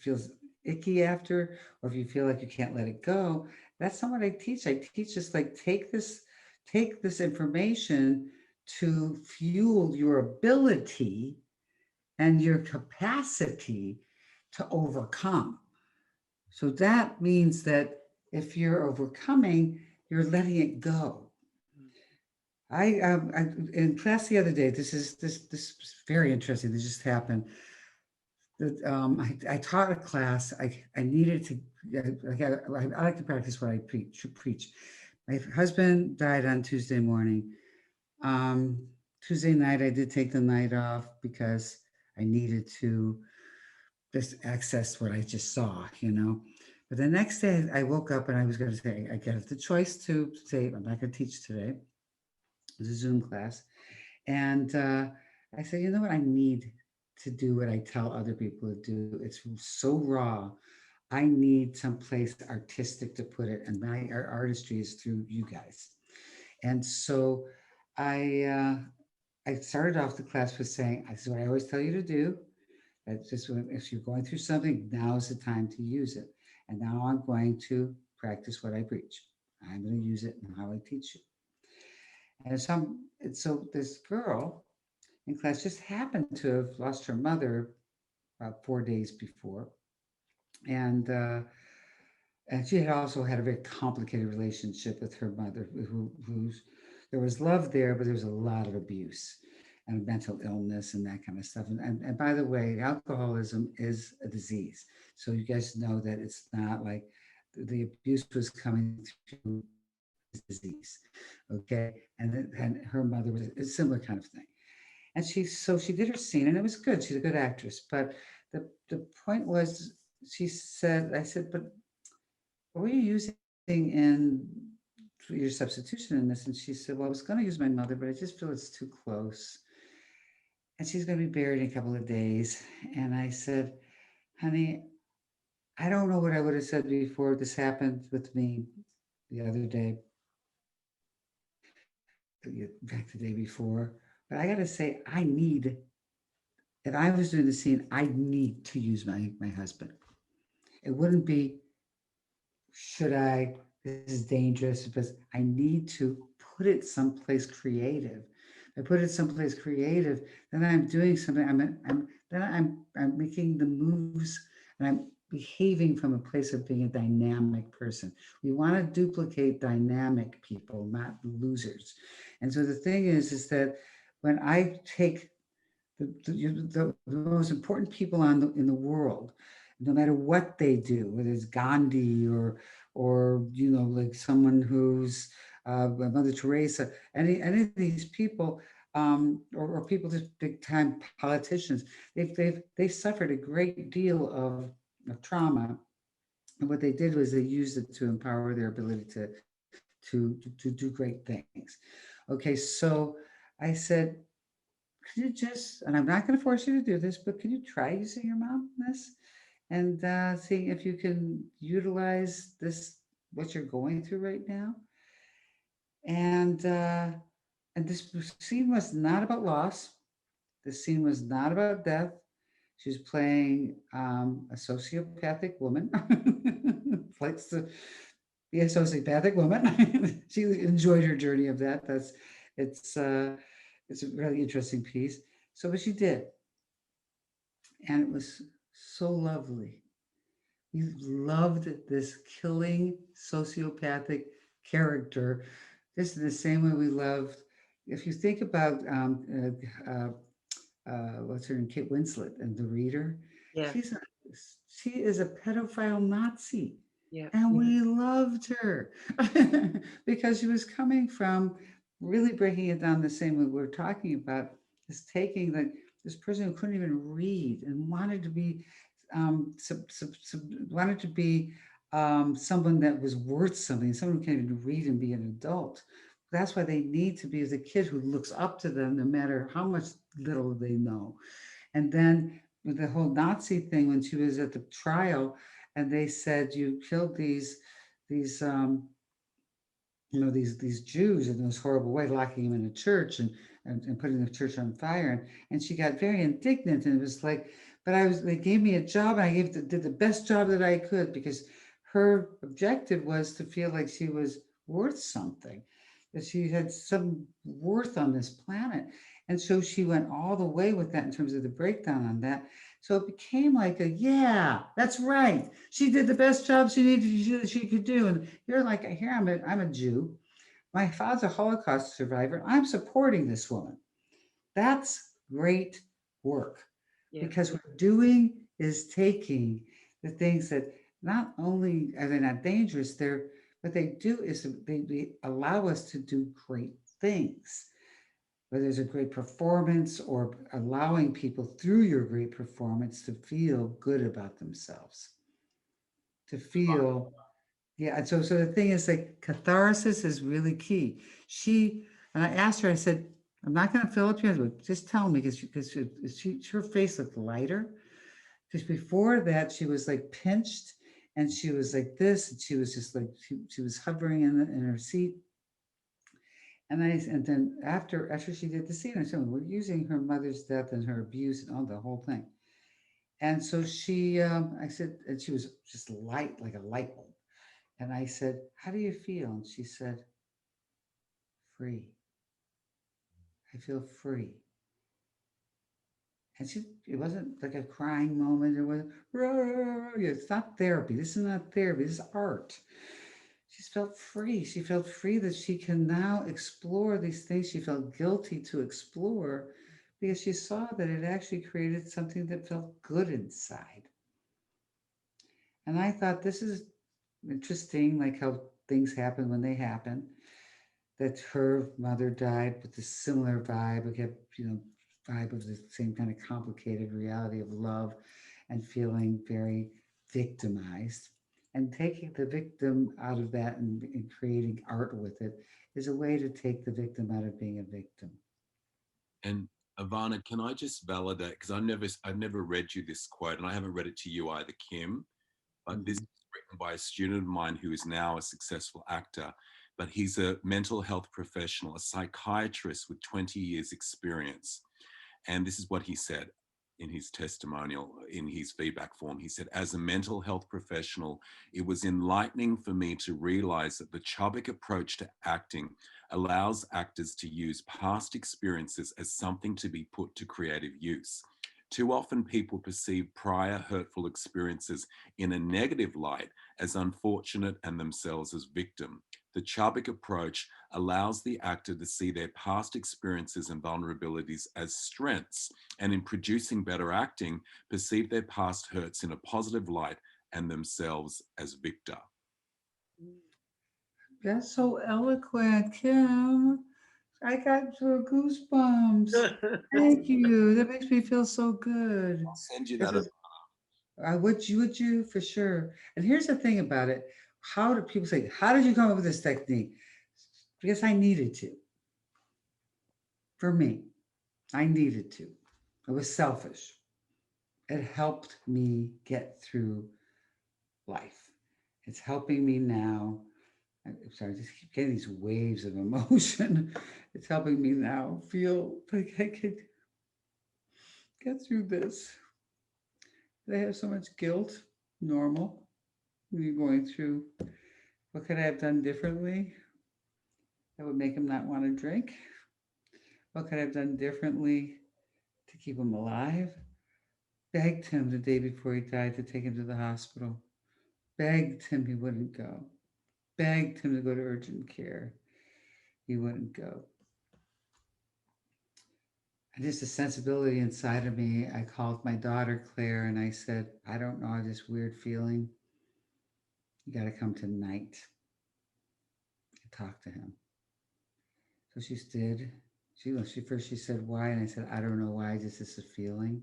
feels icky after, or if you feel like you can't let it go, that's not what I teach. I teach just like take this information to fuel your ability and your capacity to overcome. So that means that if you're overcoming, you're letting it go. I in class the other day. This is very interesting. This just happened. That I taught a class. I needed to. I like to practice what I preach. My husband died on Tuesday morning. Um, Tuesday night, I did take the night off because I needed to just access what I just saw, you know. But the next day, I woke up and I was going to say, I got the choice to say, I'm not going to teach today. It was a Zoom class. And I said, you know what? I need to do what I tell other people to do. It's so raw. I need someplace artistic to put it. And my artistry is through you guys. And so I started off the class with saying, this is what I always tell you to do. That's just if you're going through something, now is the time to use it. And now I'm going to practice what I preach. I'm going to use it in how I teach you. So this girl in class just happened to have lost her mother about 4 days before, and uh, and she had also had a very complicated relationship with her mother, who's there was love there, but there was a lot of abuse and mental illness and that kind of stuff. And by the way, alcoholism is a disease, so you guys know that it's not like the abuse was coming through disease, okay? And her mother was a similar kind of thing. And she did her scene and it was good. She's a good actress. But the point was, I said, but what were you using in your substitution in this? And she said, well, I was going to use my mother, but I just feel it's too close. And she's going to be buried in a couple of days. And I said, honey, I don't know what I would have said before this happened with me the other day, back the day before. But I got to say, if I was doing the scene, I need to use my husband. It wouldn't be, should I, this is dangerous, because I need to put it someplace creative. If I put it someplace creative, then I'm doing something. I'm making the moves, and behaving from a place of being a dynamic person. We want to duplicate dynamic people, not losers. And so the thing is that when I take the most important people in the world, no matter what they do, whether it's Gandhi or like someone who's Mother Teresa, any of these people, or people just big time politicians, they've suffered a great deal of trauma, and what they did was they used it to empower their ability to do great things. Okay, so I said, could you just, and I'm not going to force you to do this, but can you try using your mom in this and seeing if you can utilize this, what you're going through right now? And uh, and this scene was not about loss. The scene was not about death. She was playing a sociopathic woman, likes to be a sociopathic woman. She enjoyed her journey of that. It's uh, it's a really interesting piece. So what she did, and it was so lovely. We loved this killing sociopathic character, just in the same way we loved. If you think about what's her name, Kate Winslet and The Reader, Yeah. she's a, she is a pedophile Nazi, Yeah. and we loved her because she was coming from really breaking it down the same way we're talking about, is taking this person who couldn't even read and wanted to be wanted to be someone that was worth something, someone who can even read and be an adult. That's why they need to be as a kid who looks up to them no matter how much little they know. And then with the whole Nazi thing, when she was at the trial, and they said you killed these these Jews in this horrible way, locking them in a church and putting the church on fire, and she got very indignant, and it was like, but they gave me a job, and I did the best job that I could, because her objective was to feel like she was worth something, that she had some worth on this planet. And so she went all the way with that in terms of the breakdown on that. So it became like yeah, that's right. She did the best job she could do. And you're like, here I'm a Jew. My father's a Holocaust survivor. I'm supporting this woman. That's great work, Yeah. because what we're doing is taking the things that not only are they not dangerous, what they do is they allow us to do great things, whether it's a great performance or allowing people through your great performance to feel good about themselves, to feel, yeah. And so the thing is, like, catharsis is really key. And I asked her, I said, I'm not going to fill up your hands, but just tell me, because her face looked lighter. Because before that, she was like pinched, and she was like this, and she was just like, she was hovering in her seat. And then after she did the scene, I said, we're using her mother's death and her abuse and all the whole thing. And so I said, and she was just light, like a light bulb. And I said, how do you feel? And she said, free. I feel free. And it wasn't like a crying moment. It was, it's not therapy. This is not therapy. This is art. She felt free. She felt free that she can now explore these things she felt guilty to explore, because she saw that it actually created something that felt good inside. And I thought, this is interesting, like how things happen when they happen. That her mother died with a similar vibe, again, vibe of the same kind of complicated reality of love and feeling very victimized. And taking the victim out of that and creating art with it is a way to take the victim out of being a victim. And Ivana, can I just validate, because I've never read you this quote, and I haven't read it to you either, Kim, but this Mm-hmm. is written by a student of mine who is now a successful actor, but he's a mental health professional, a psychiatrist with 20 years experience. And this is what he said in his testimonial, in his feedback form. He said, as a mental health professional, it was enlightening for me to realize that the Chubbuck approach to acting allows actors to use past experiences as something to be put to creative use. Too often people perceive prior hurtful experiences in a negative light as unfortunate and themselves as victim. The Chubbuck approach allows the actor to see their past experiences and vulnerabilities as strengths, and in producing better acting, perceive their past hurts in a positive light and themselves as victor. That's so eloquent, Kim. I got your goosebumps. Thank you. That makes me feel so good. I'll send you This that. is, would you for sure. And here's the thing about it. How do people say, how did you come up with this technique? Because I needed to. For me, I needed to. It was selfish. It helped me get through life. It's helping me now. I'm sorry, I just keep getting these waves of emotion. It's helping me now feel like I could get through this. They have so much guilt, normal, when you're going through. What could I have done differently that would make him not want to drink? What could I have done differently to keep him alive? Begged him the day before he died to take him to the hospital. Begged him he wouldn't go. Begged him to go to urgent care. He wouldn't go. And just a sensibility inside of me, I called my daughter Claire and I said, I don't know, this weird feeling. You got to come tonight and talk to him. So she did. She said, why? And I said, I don't know why, just this is a feeling.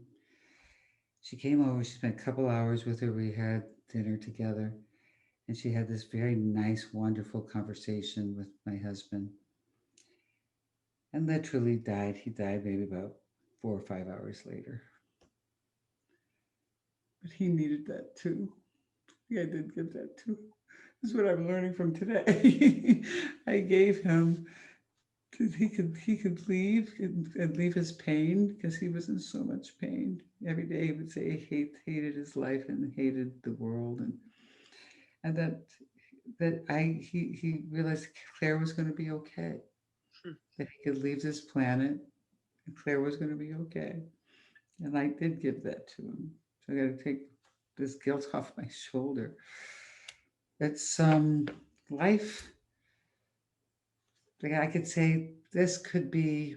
She came over, she spent a couple hours with her. We had dinner together. And she had this very nice, wonderful conversation with my husband. And literally died. He died maybe about 4 or 5 hours later. But he needed that too. Yeah, I did give that too. This is what I'm learning from today. I gave him he could leave and leave his pain, because he was in so much pain. Every day he would say he hated his life and hated the world, and that he realized Claire was going to be okay, that he could leave this planet and Claire was going to be okay. And I did give that to him. So I got to take this guilt off my shoulder. It's life. Like I could say, this could be,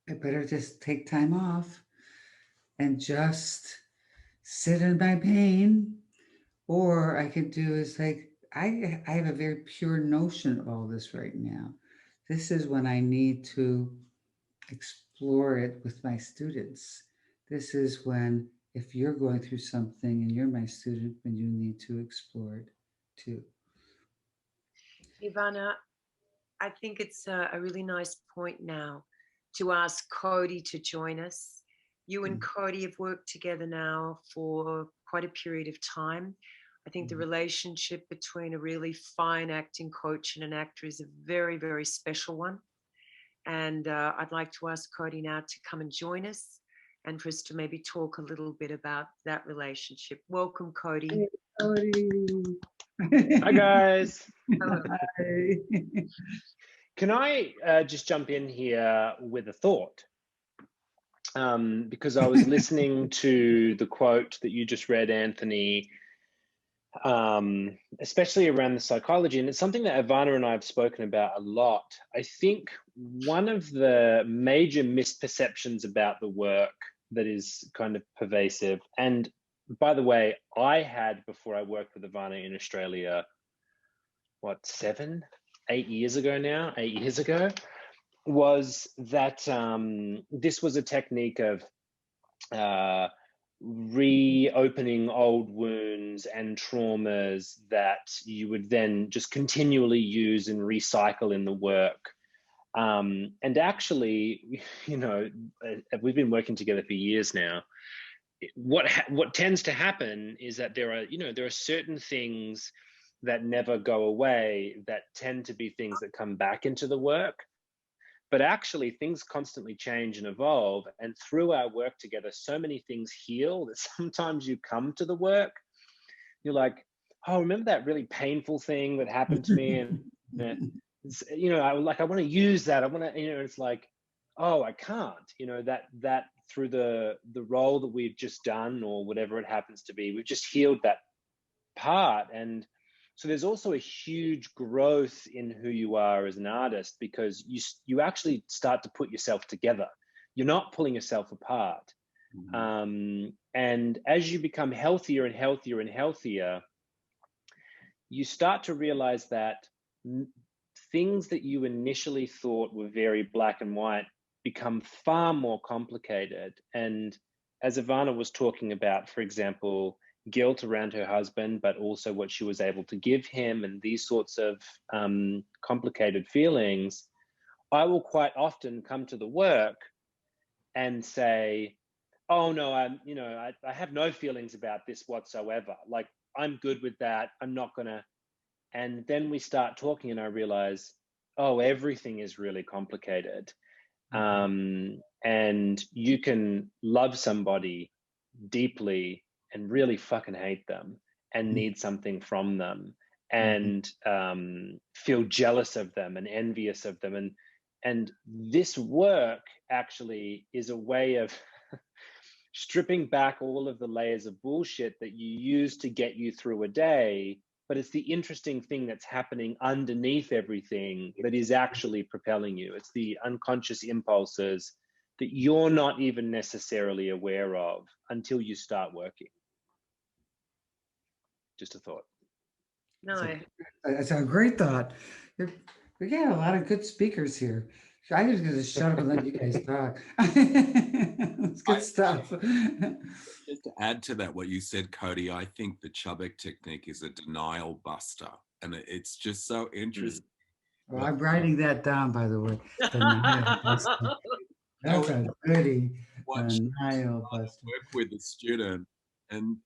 I better just take time off and just sit in my pain. Or I could do is like, I have a very pure notion of all this right now. This is when I need to explore it with my students. This is when, if you're going through something and you're my student, when you need to explore it too. Ivana, I think it's a really nice point now to ask Cody to join us. You and Cody have worked together now for quite a period of time. I think the relationship between a really fine acting coach and an actor is a very, very special one. And I'd like to ask Cody now to come and join us and for us to maybe talk a little bit about that relationship. Welcome, Cody. Hey, Cody. Hi, guys. Hello. Hi. Can I just jump in here with a thought? Because I was listening to the quote that you just read, Anthony, especially around the psychology, and it's something that Ivana and I have spoken about a lot. I think one of the major misperceptions about the work that is kind of pervasive, and by the way, I had, before I worked with Ivana in Australia, what, 8 years ago now, 8 years ago, was that this was a technique of reopening old wounds and traumas that you would then just continually use and recycle in the work. And actually, you know, we've been working together for years now. What tends to happen is that there are certain things that never go away that tend to be things that come back into the work. But actually, things constantly change and evolve. And through our work together, so many things heal that sometimes you come to the work, you're like, oh, remember that really painful thing that happened to me? And, I want to use that. I want to, it's like, oh, I can't, that through the role that we've just done, or whatever it happens to be, we've just healed that part. And so there's also a huge growth in who you are as an artist, because you actually start to put yourself together. You're not pulling yourself apart. And as you become healthier and healthier and healthier, you start to realize that things that you initially thought were very black and white become far more complicated. And as Ivana was talking about, for example, guilt around her husband, but also what she was able to give him, and these sorts of complicated feelings, I will quite often come to the work and say, oh no, I have no feelings about this whatsoever. Like, I'm good with that. I'm not gonna. And then we start talking and I realize, oh, everything is really complicated. And you can love somebody deeply and really fucking hate them and need something from them, and feel jealous of them and envious of them. And this work actually is a way of stripping back all of the layers of bullshit that you use to get you through a day. But it's the interesting thing that's happening underneath everything that is actually propelling you. It's the unconscious impulses that you're not even necessarily aware of until you start working. Just a thought. No, It's a great thought. We got a lot of good speakers here. I'm just going to shut up and let you guys talk. It's good stuff. Just to add to that, what you said, Cody, I think the Chubbuck technique is a denial buster. And it's just so interesting. Well, I'm writing that down, by the way. Denial buster. That's a goodie. Denial buster. Work with a student, and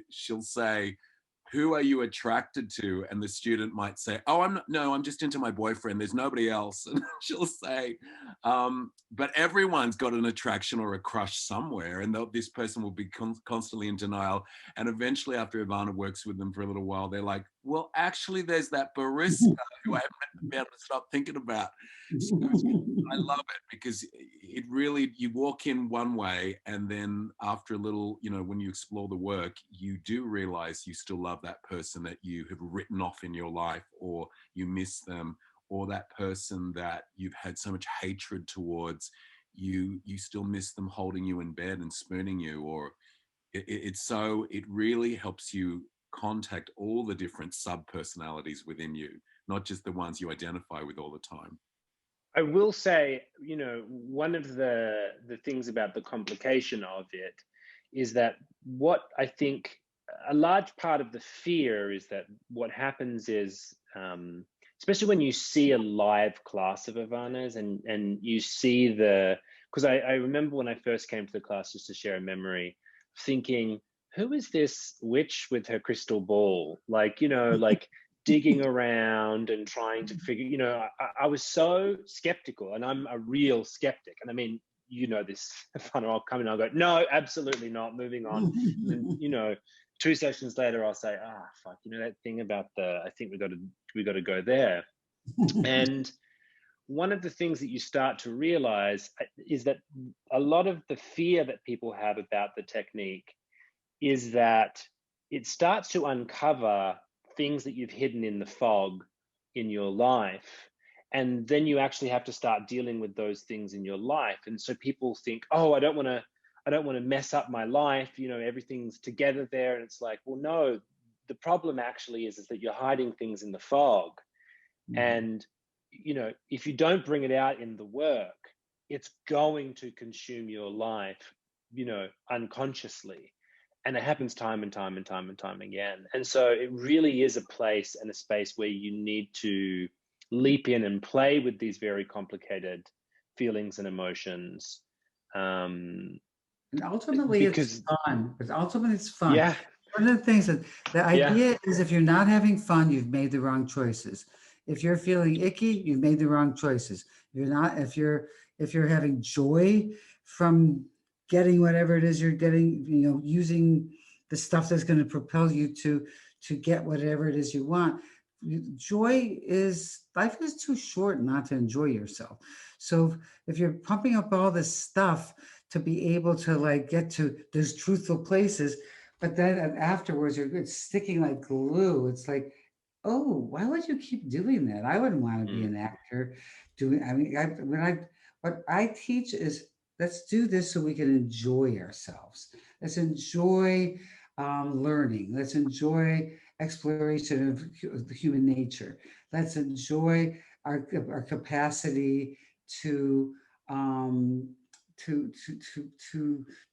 she'll say, who are you attracted to? And the student might say, oh, I'm just into my boyfriend. There's nobody else. And she'll say, but everyone's got an attraction or a crush somewhere. And this person will be constantly in denial. And eventually, after Ivana works with them for a little while, they're like, well, actually, there's that barista who I haven't been able to stop thinking about. So I love it, because it really, you walk in one way, and then after a little, when you explore the work, you do realize you still love that person that you have written off in your life, or you miss them, or that person that you've had so much hatred towards, you still miss them holding you in bed and spooning you, or it really helps you contact all the different sub-personalities within you, not just the ones you identify with all the time. I will say, one of the things about the complication of it is that what I think a large part of the fear is that what happens is, especially when you see a live class of Ivana's and you see because I remember when I first came to the class, just to share a memory, thinking, who is this witch with her crystal ball? Like, like digging around and trying to figure, I was so skeptical, and I'm a real skeptic. And I mean, this, I'll come in and I'll go, no, absolutely not, moving on. And 2 sessions later, I'll say, fuck, that thing about I think we got to go there. And one of the things that you start to realize is that a lot of the fear that people have about the technique is that it starts to uncover things that you've hidden in the fog in your life. And then you actually have to start dealing with those things in your life. And so people think, oh, I don't want to mess up my life. Everything's together there. And it's like, well, no, the problem actually is that you're hiding things in the fog. And, if you don't bring it out in the work, it's going to consume your life, unconsciously. And it happens time and time and time and time again. And so it really is a place and a space where you need to leap in and play with these very complicated feelings and emotions. And ultimately, it's fun. But ultimately, it's fun. Yeah. One of the things that the idea is, if you're not having fun, you've made the wrong choices. If you're feeling icky, you've made the wrong choices. If you're having joy from getting whatever it is you're getting, using the stuff that's going to propel you to get whatever it is you want. Life is too short not to enjoy yourself. So if you're pumping up all this stuff to be able to like get to those truthful places. But then afterwards, it's sticking like glue. It's like, oh, why would you keep doing that? I wouldn't want to be an actor doing, I mean, what I teach is let's do this so we can enjoy ourselves. Let's enjoy learning. Let's enjoy exploration of the human nature. Let's enjoy our capacity to um, to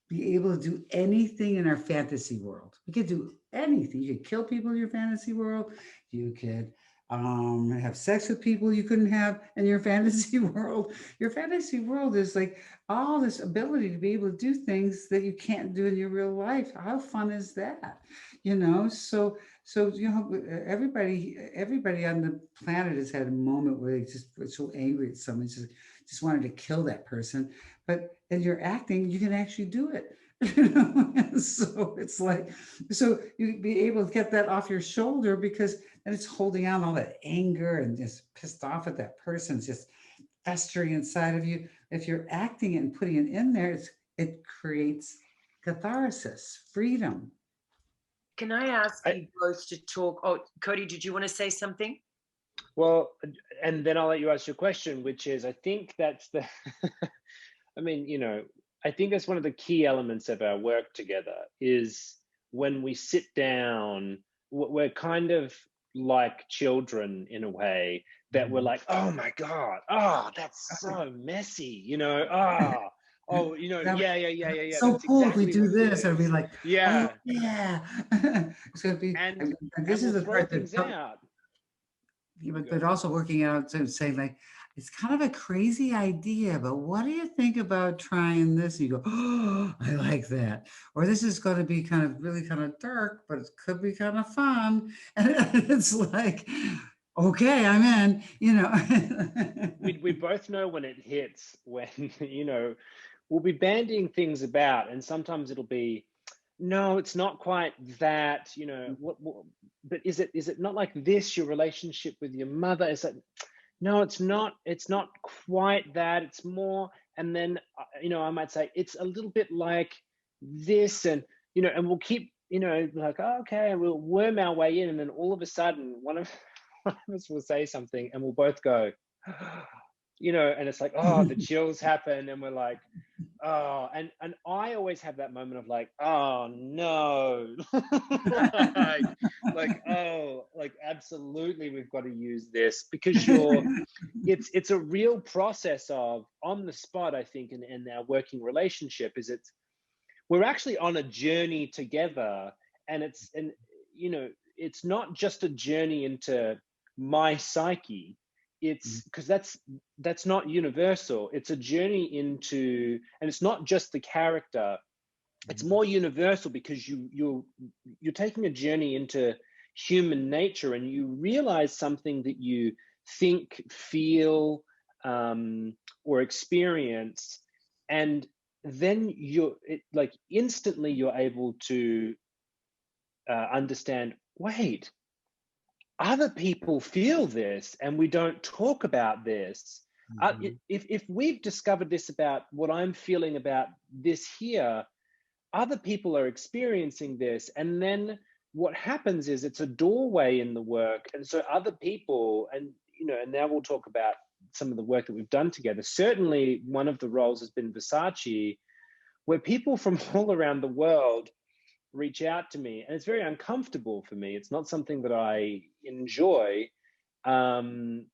be able to do anything in our fantasy world. You could do anything. You could kill people in your fantasy world. You could have sex with people you couldn't have in your fantasy world. Your fantasy world is like all this ability to be able to do things that you can't do in your real life. How fun is that? You know, so you know, everybody on the planet has had a moment where they just were so angry at someone, just wanted to kill that person. But in your acting, you can actually do it. You know, and so it's like, so you be able to get that off your shoulder, because then it's holding on all that anger and just pissed off at that person. It's just festering inside of you. If you're acting it and putting it in there, it creates catharsis, freedom. Can I ask I, you both to talk? Oh, Cody, did you want to say something? well, and then I'll let you ask your question, which is, I think that's the, I mean, you know, I think that's one of the key elements of our work together is when we sit down, we're kind of like children in a way that we're like, oh my God, oh, that's so messy, you know, oh, you know, yeah. So That's cool if we exactly do what this, it and be is. like, oh Yeah. yeah. It's gonna be, And and this is we'll the throw part things that, out. but also working out to say like, it's kind of a crazy idea, but what do you think about trying this? And you go, oh, I like that. Or this is going to be kind of really kind of dark, but it could be kind of fun. And it's like, okay, I'm in, you know. We both know when it hits, when, you know, we'll be bandying things about, and sometimes it'll be, no, it's not quite that, you know, but is it not like this, your relationship with your mother? Is that, no, it's not quite that, it's more, and then, you know, I might say, it's a little bit like this, and, you know, and we'll keep, you know, like, oh, okay, and we'll worm our way in, and then all of a sudden, one of us will say something, and we'll both go, you know, and it's like, oh, the chills happen, and we're like, oh, and I always have that moment of like, oh no, oh, like absolutely, we've got to use this, because it's a real process of on the spot. I think in our working relationship is we're actually on a journey together, and you know, it's not just a journey into my psyche. It's because that's not universal. It's a journey into, and it's not just the character. It's more universal, because you're taking a journey into human nature, and you realize something that you think, feel, or experience, and then like instantly you're able to understand, wait, other people feel this and we don't talk about this. If we've discovered this about what I'm feeling about this here, other people are experiencing this, and then what happens is it's a doorway in the work, and so other people, and you know, and now we'll talk about some of the work that we've done together. Certainly one of the roles has been Versace, where people from all around the world reach out to me, and it's very uncomfortable for me. It's not something that I enjoy, and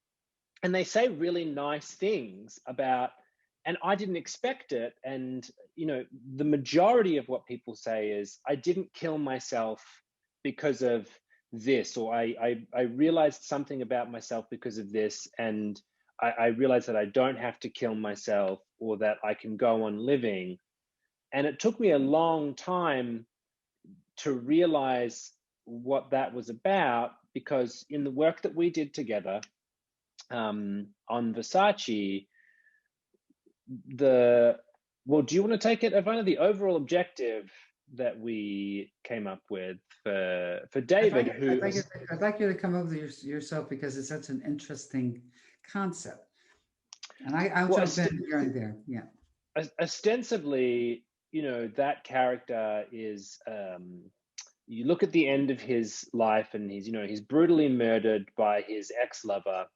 they say really nice things about, and I didn't expect it. And you know, the majority of what people say is, I didn't kill myself because of this, or I realized something about myself because of this, and I realized that I don't have to kill myself, or that I can go on living. And it took me a long time to realize what that was about, because in the work that we did together on Versace, well, do you want to take it, Ivana? The overall objective that we came up with for David, I'd like you to come over yourself, because it's such an interesting concept. And I'll jump in here and there. Yeah. ostensibly, that character is, you look at the end of his life and he's brutally murdered by his ex-lover.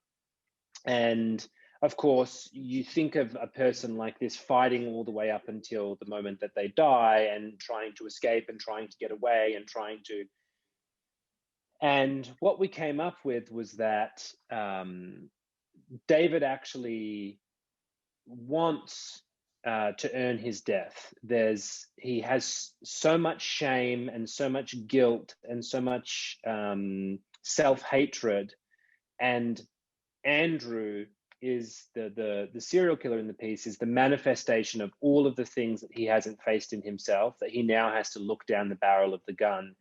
And of course, you think of a person like this fighting all the way up until the moment that they die and trying to escape and trying to get away and trying to. And what we came up with was that David actually wants to earn his death. He has so much shame and so much guilt and so much self-hatred, and Andrew is the serial killer in the piece, is the manifestation of all of the things that he hasn't faced in himself, that he now has to look down the barrel of the gun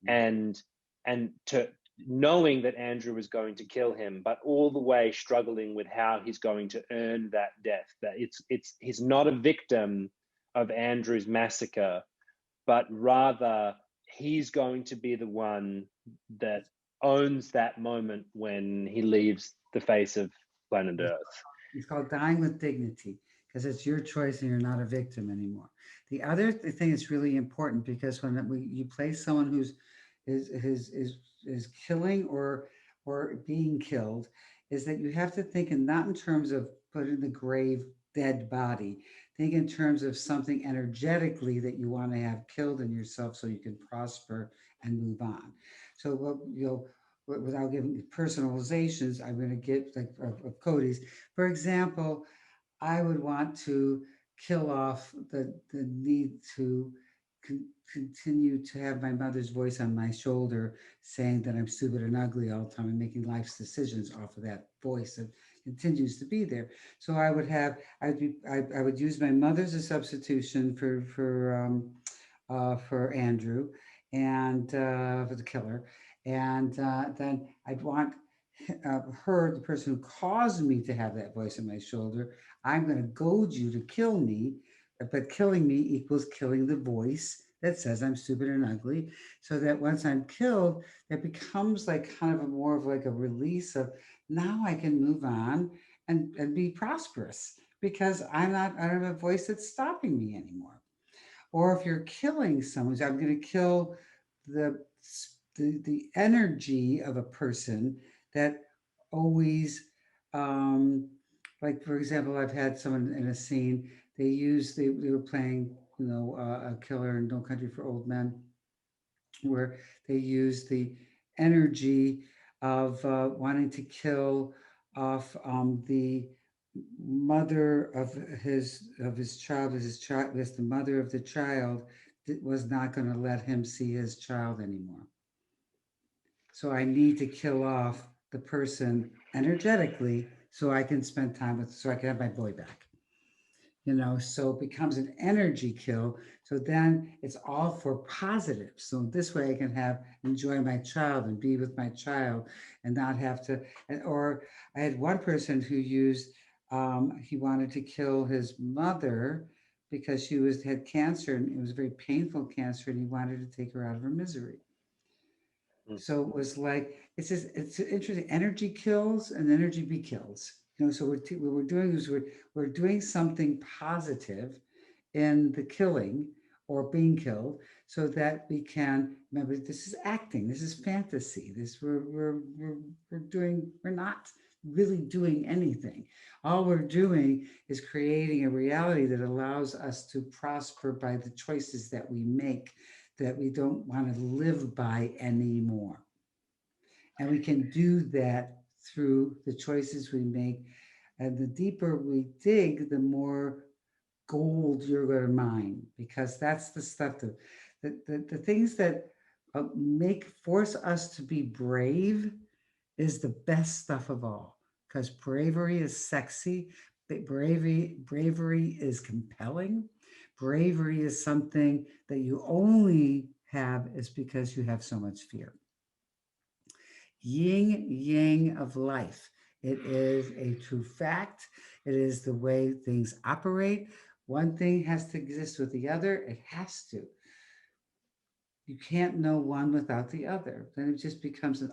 and to knowing that Andrew is going to kill him, but all the way struggling with how he's going to earn that death. That he's not a victim of Andrew's massacre, but rather he's going to be the one that owns that moment when he leaves the face of planet Earth. It's called dying with dignity, because it's your choice and you're not a victim anymore. The other thing that's really important, because when you play someone who's is killing or being killed, is that you have to think, and not in terms of put in the grave dead body. Think in terms of something energetically that you want to have killed in yourself so you can prosper and move on. So without giving personalizations, I'm going to get like of Cody's. For example, I would want to kill off the need to continue to have my mother's voice on my shoulder saying that I'm stupid and ugly all the time and making life's decisions off of that voice that continues to be there. So I would use my mother as a substitution for Andrew and for the killer. And then I'd want her, the person who caused me to have that voice on my shoulder. I'm going to goad you to kill me, but killing me equals killing the voice that says I'm stupid and ugly. So that once I'm killed, that becomes like kind of a more of like a release of, now I can move on and be prosperous because I don't have a voice that's stopping me anymore. Or if you're killing someone, so I'm going to kill the energy of a person that always, like for example, I've had someone in a scene, they were playing, a killer in No Country for Old Men, where they used the energy of wanting to kill off the mother of his child, as the mother of the child was not going to let him see his child anymore. So I need to kill off the person energetically so I can spend time so I can have my boy back. So it becomes an energy kill. So then it's all for positive. So this way I can enjoy my child and be with my child and not have to, or I had one person who used, he wanted to kill his mother because she had cancer, and it was a very painful cancer, and he wanted to take her out of her misery. So it was like, it's interesting, energy kills and energy be kills. So what we're doing is we're doing something positive in the killing or being killed, so that we can remember this is acting, this is fantasy, we're not really doing anything. All we're doing is creating a reality that allows us to prosper by the choices that we make, that we don't want to live by anymore. And we can do that through the choices we make. And the deeper we dig, the more gold you're going to mine, because that's the stuff the things that force us to be brave is the best stuff of all, because bravery is sexy. Bravery is compelling. Bravery is something that you only have is because you have so much fear. Yin yang of life. It is a true fact. It is the way things operate. One thing has to exist with the other. It has to. You can't know one without the other. Then it just becomes an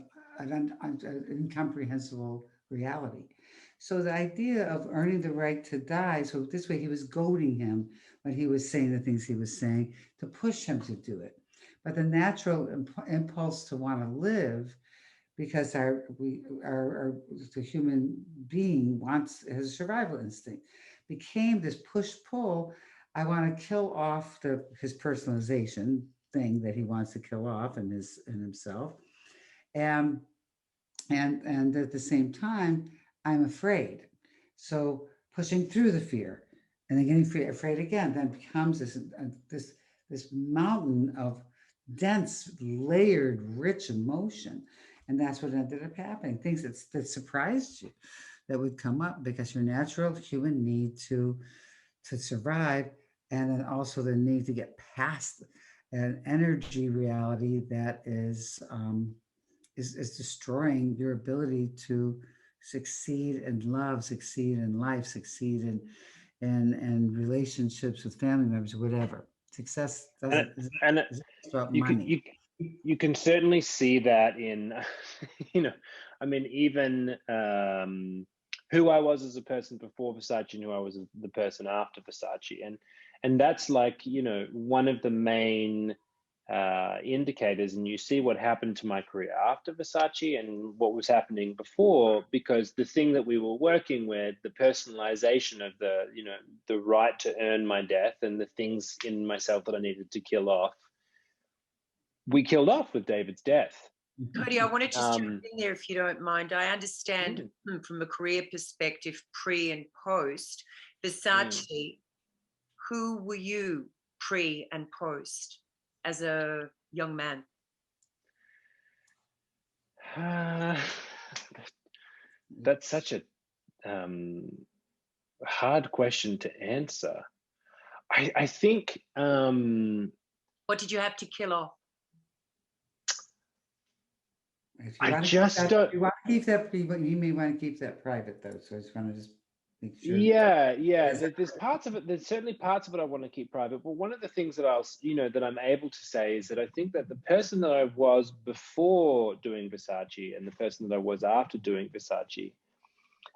incomprehensible reality. So the idea of earning the right to die, so this way he was goading him when he was saying the things he was saying to push him to do it. But the natural impulse to want to live, because the human being has a survival instinct, became this push pull. I want to kill off his personalization thing that he wants to kill off in himself, and and at the same time I'm afraid. So pushing through the fear and then getting afraid again then becomes this mountain of dense, layered, rich emotion. And that's what ended up happening. Things that surprised you that would come up because your natural human need to survive, and then also the need to get past an energy reality that is destroying your ability to succeed in love, succeed in life, succeed in relationships with family members, whatever. Success and doesn't is and about you can money. you can certainly see that in you know, I mean, even who I was as a person before Versace and who I was as the person after Versace, and that's like, you know, one of the main indicators. And you see what happened to my career after Versace and what was happening before, because the thing that we were working with, the personalization of the, you know, the right to earn my death and the things in myself that I needed to kill off, we killed off with David's death. Cody, I want to just jump Um, in there if you don't mind. I understand mm, from a career perspective, pre and post. mm. Versace, who were you pre and post as a young man? That's such a um, hard question to answer. I think What did you have to kill off? If you I want to keep just that, don't. you want to keep that, you may want to keep that private though. So I just want to just make sure. Yeah, yeah. Yes. There's parts of it. There's certainly parts of it I want to keep private. But one of the things that I'll, you know, that I'm able to say is that I think that the person that I was before doing Versace and the person that I was after doing Versace,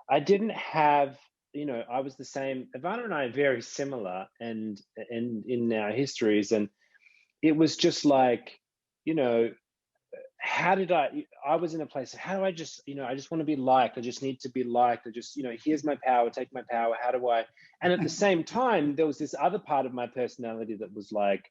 I didn't have, you know, I was the same. Ivana and I are very similar, and in our histories, and it was just like, you know, how did I was in a place of, how do I just, you know, I just want to be liked. I just need to be liked. I just, you know, here's my power, take my power. How do I? And at the same time, there was this other part of my personality that was like,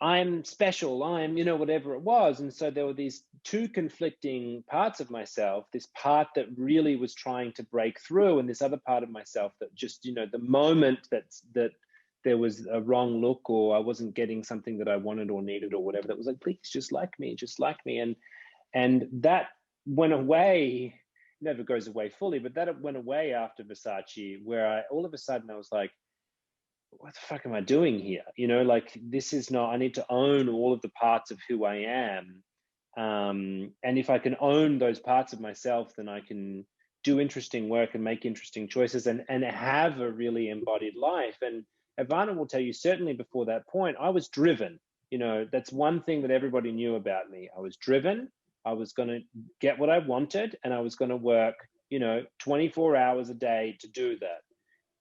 I'm special, I'm, you know, whatever it was. And so there were these two conflicting parts of myself, this part that really was trying to break through, and this other part of myself that just, you know, the moment that there was a wrong look or I wasn't getting something that I wanted or needed or whatever, that was like, please just like me, just like me. And that went away, never goes away fully, but that went away after Versace, where all of a sudden I was like, what the fuck am I doing here? You know, like, this is not, I need to own all of the parts of who I am. And if I can own those parts of myself, then I can do interesting work and make interesting choices and have a really embodied life. And Ivana will tell you, certainly before that point, I was driven. You know, that's one thing that everybody knew about me. I was driven. I was going to get what I wanted, and I was going to work, you know, 24 hours a day to do that.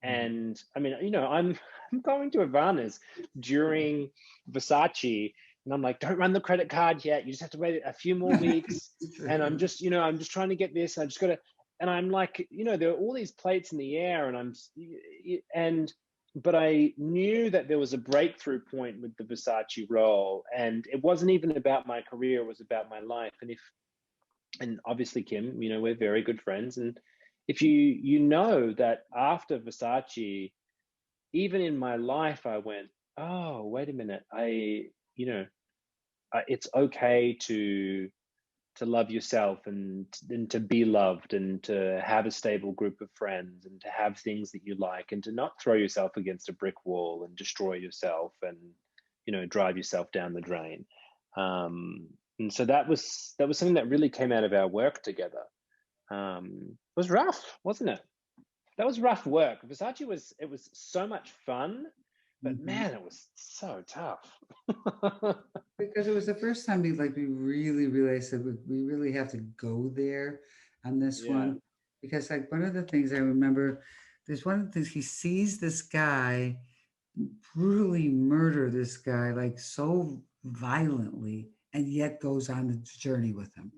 And I mean, you know, I'm going to Ivana's during Versace, and I'm like, don't run the credit card yet. You just have to wait a few more weeks. And I'm just, you know, I'm just trying to get this. And I just got to, and I'm like, you know, there are all these plates in the air, but I knew that there was a breakthrough point with the Versace role, and it wasn't even about my career; it was about my life. And obviously, Kim, you know, we're very good friends, and if you know that after Versace, even in my life, I went, oh, wait a minute, you know, it's okay to love yourself and to be loved and to have a stable group of friends and to have things that you like and to not throw yourself against a brick wall and destroy yourself and, you know, drive yourself down the drain. And so that was something that really came out of our work together. It was rough, wasn't it? That was rough work. Versace it was so much fun, but man, it was so tough. Because it was the first time we really realized that we really have to go there. on this Yeah. one, because like one of the things I remember, there's one of the things he sees this guy brutally murder this guy like so violently, and yet goes on the journey with him.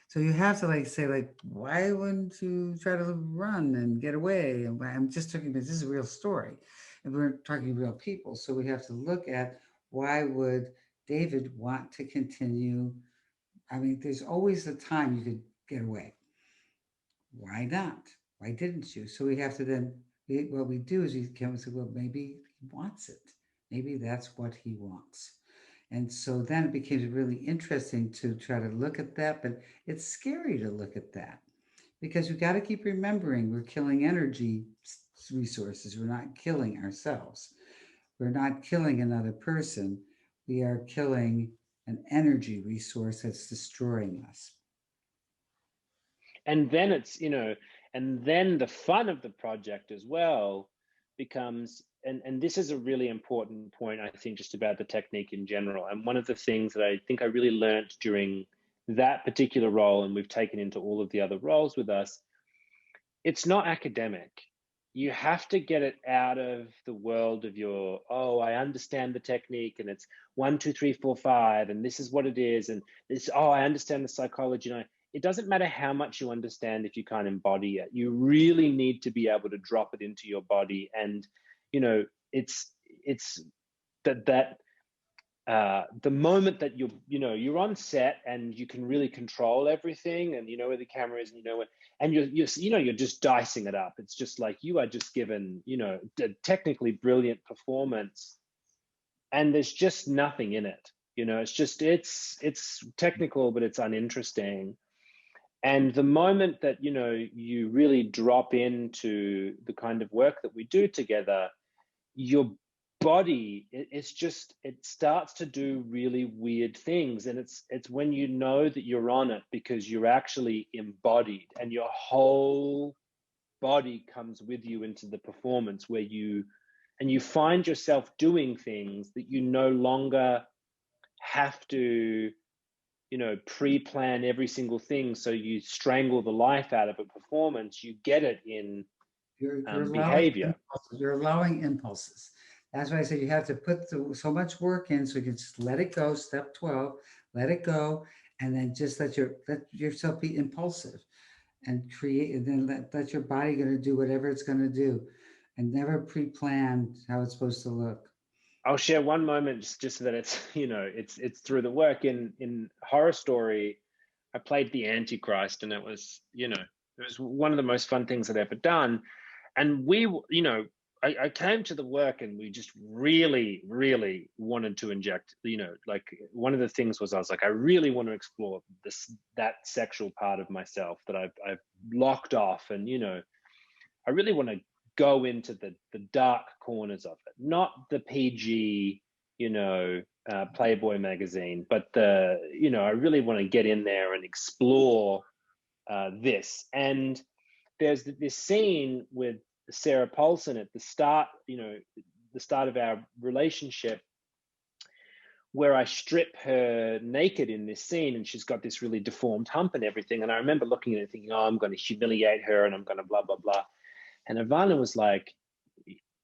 So you have to like say like, why wouldn't you try to run and get away? And I'm just talking about this is a real story, and we're talking real people. So we have to look at why would David want to continue. I mean, there's always a time you could get away. Why not? Why didn't you? So we have to then, what we do is we come and say, well, maybe he wants it. Maybe that's what he wants. And so then it became really interesting to try to look at that, but it's scary to look at that because we got to keep remembering we're killing energy resources. We're not killing ourselves. We're not killing another person. We are killing an energy resource that's destroying us. And then it's, and then the fun of the project as well becomes, and this is a really important point, I think, just about the technique in general. And one of the things that I think I really learned during that particular role, and we've taken into all of the other roles with us, it's not academic. You have to get it out of the world of your, oh, I understand the technique and it's 1, 2, 3, 4, 5, and this is what it is. And this, oh, I understand the psychology. It doesn't matter how much you understand if you can't embody it. You really need to be able to drop it into your body. And, it's that the moment that you're on set and you can really control everything, and you know where the camera is, and and you're just dicing it up. It's just like you are just given a technically brilliant performance, and there's just nothing in it. It's just it's technical, but it's uninteresting. And the moment that you really drop into the kind of work that we do together, your body, it starts to do really weird things. And it's when you know that you're on it, because you're actually embodied and your whole body comes with you into the performance, where you find yourself doing things that you no longer have to pre-plan every single thing, so you strangle the life out of a performance. You get it in You're allowing behavior. impulses. You're allowing impulses. That's why I said you have to put so much work in, so you can just let it go. Step 12, let it go, and then just let yourself be impulsive and create, and then let your body going to do whatever it's going to do, and never pre-plan how it's supposed to look. I'll share one moment just so that it's it's through the work in Horror Story. I played the Antichrist, and it was it was one of the most fun things I'd ever done. And I came to the work, and we just really, really wanted to inject, like one of the things was I was like, I really want to explore that sexual part of myself that I've locked off, and I really want to go into the dark corners of it, not the PG, Playboy magazine, but I really want to get in there and explore this. And there's this scene with Sarah Paulson at the start, the start of our relationship, where I strip her naked in this scene, and she's got this really deformed hump and everything. And I remember looking at it thinking, oh, I'm going to humiliate her, and I'm going to blah, blah, blah. And Ivana was like,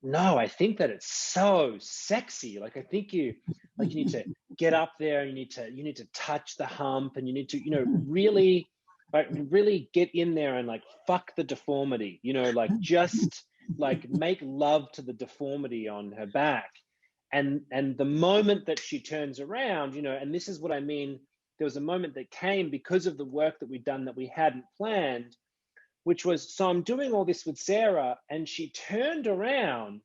no, I think that it's so sexy. Like, I think you need to get up there, you need to touch the hump, and you need to, really get in there and like fuck the deformity, like just like make love to the deformity on her back. And the moment that she turns around, and this is what I mean, there was a moment that came because of the work that we'd done that we hadn't planned, which was, so I'm doing all this with Sarah, and she turned around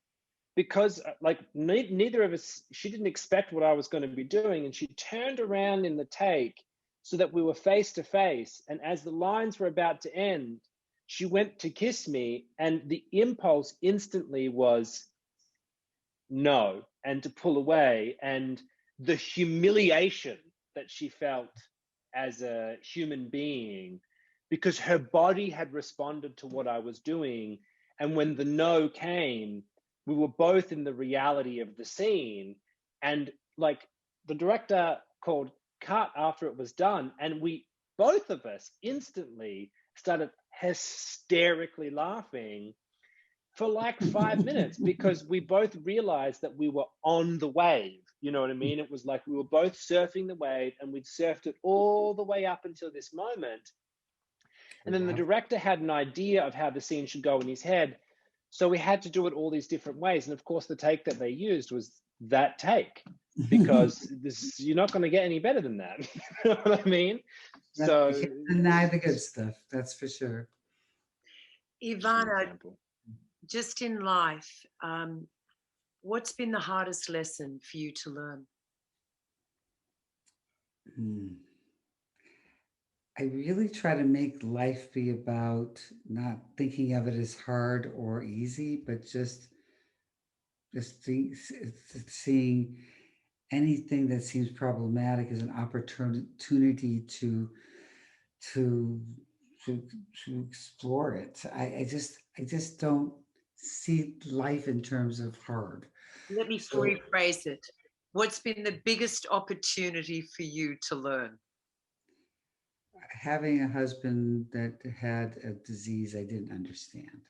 because like neither of us, she didn't expect what I was going to be doing. And she turned around in the take so that we were face to face. And as the lines were about to end, she went to kiss me, and the impulse instantly was no, and to pull away. And the humiliation that she felt as a human being, because her body had responded to what I was doing. And when the no came, we were both in the reality of the scene. And like the director called cut after it was done, and we, both of us, instantly started hysterically laughing for like 5 minutes because we both realized that we were on the wave. You know what I mean? It was like we were both surfing the wave, and we'd surfed it all the way up until this moment. And then the director had an idea of how the scene should go in his head. So we had to do it all these different ways. And of course, the take that they used was that take, because you're not going to get any better than that. You know what I mean? So you can't deny the good stuff, that's for sure. Ivana, just in life, what's been the hardest lesson for you to learn? I really try to make life be about not thinking of it as hard or easy, but just seeing anything that seems problematic as an opportunity to to to explore it. I just don't see life in terms of hard. Let me rephrase it. What's been the biggest opportunity for you to learn? Having a husband that had a disease I didn't understand.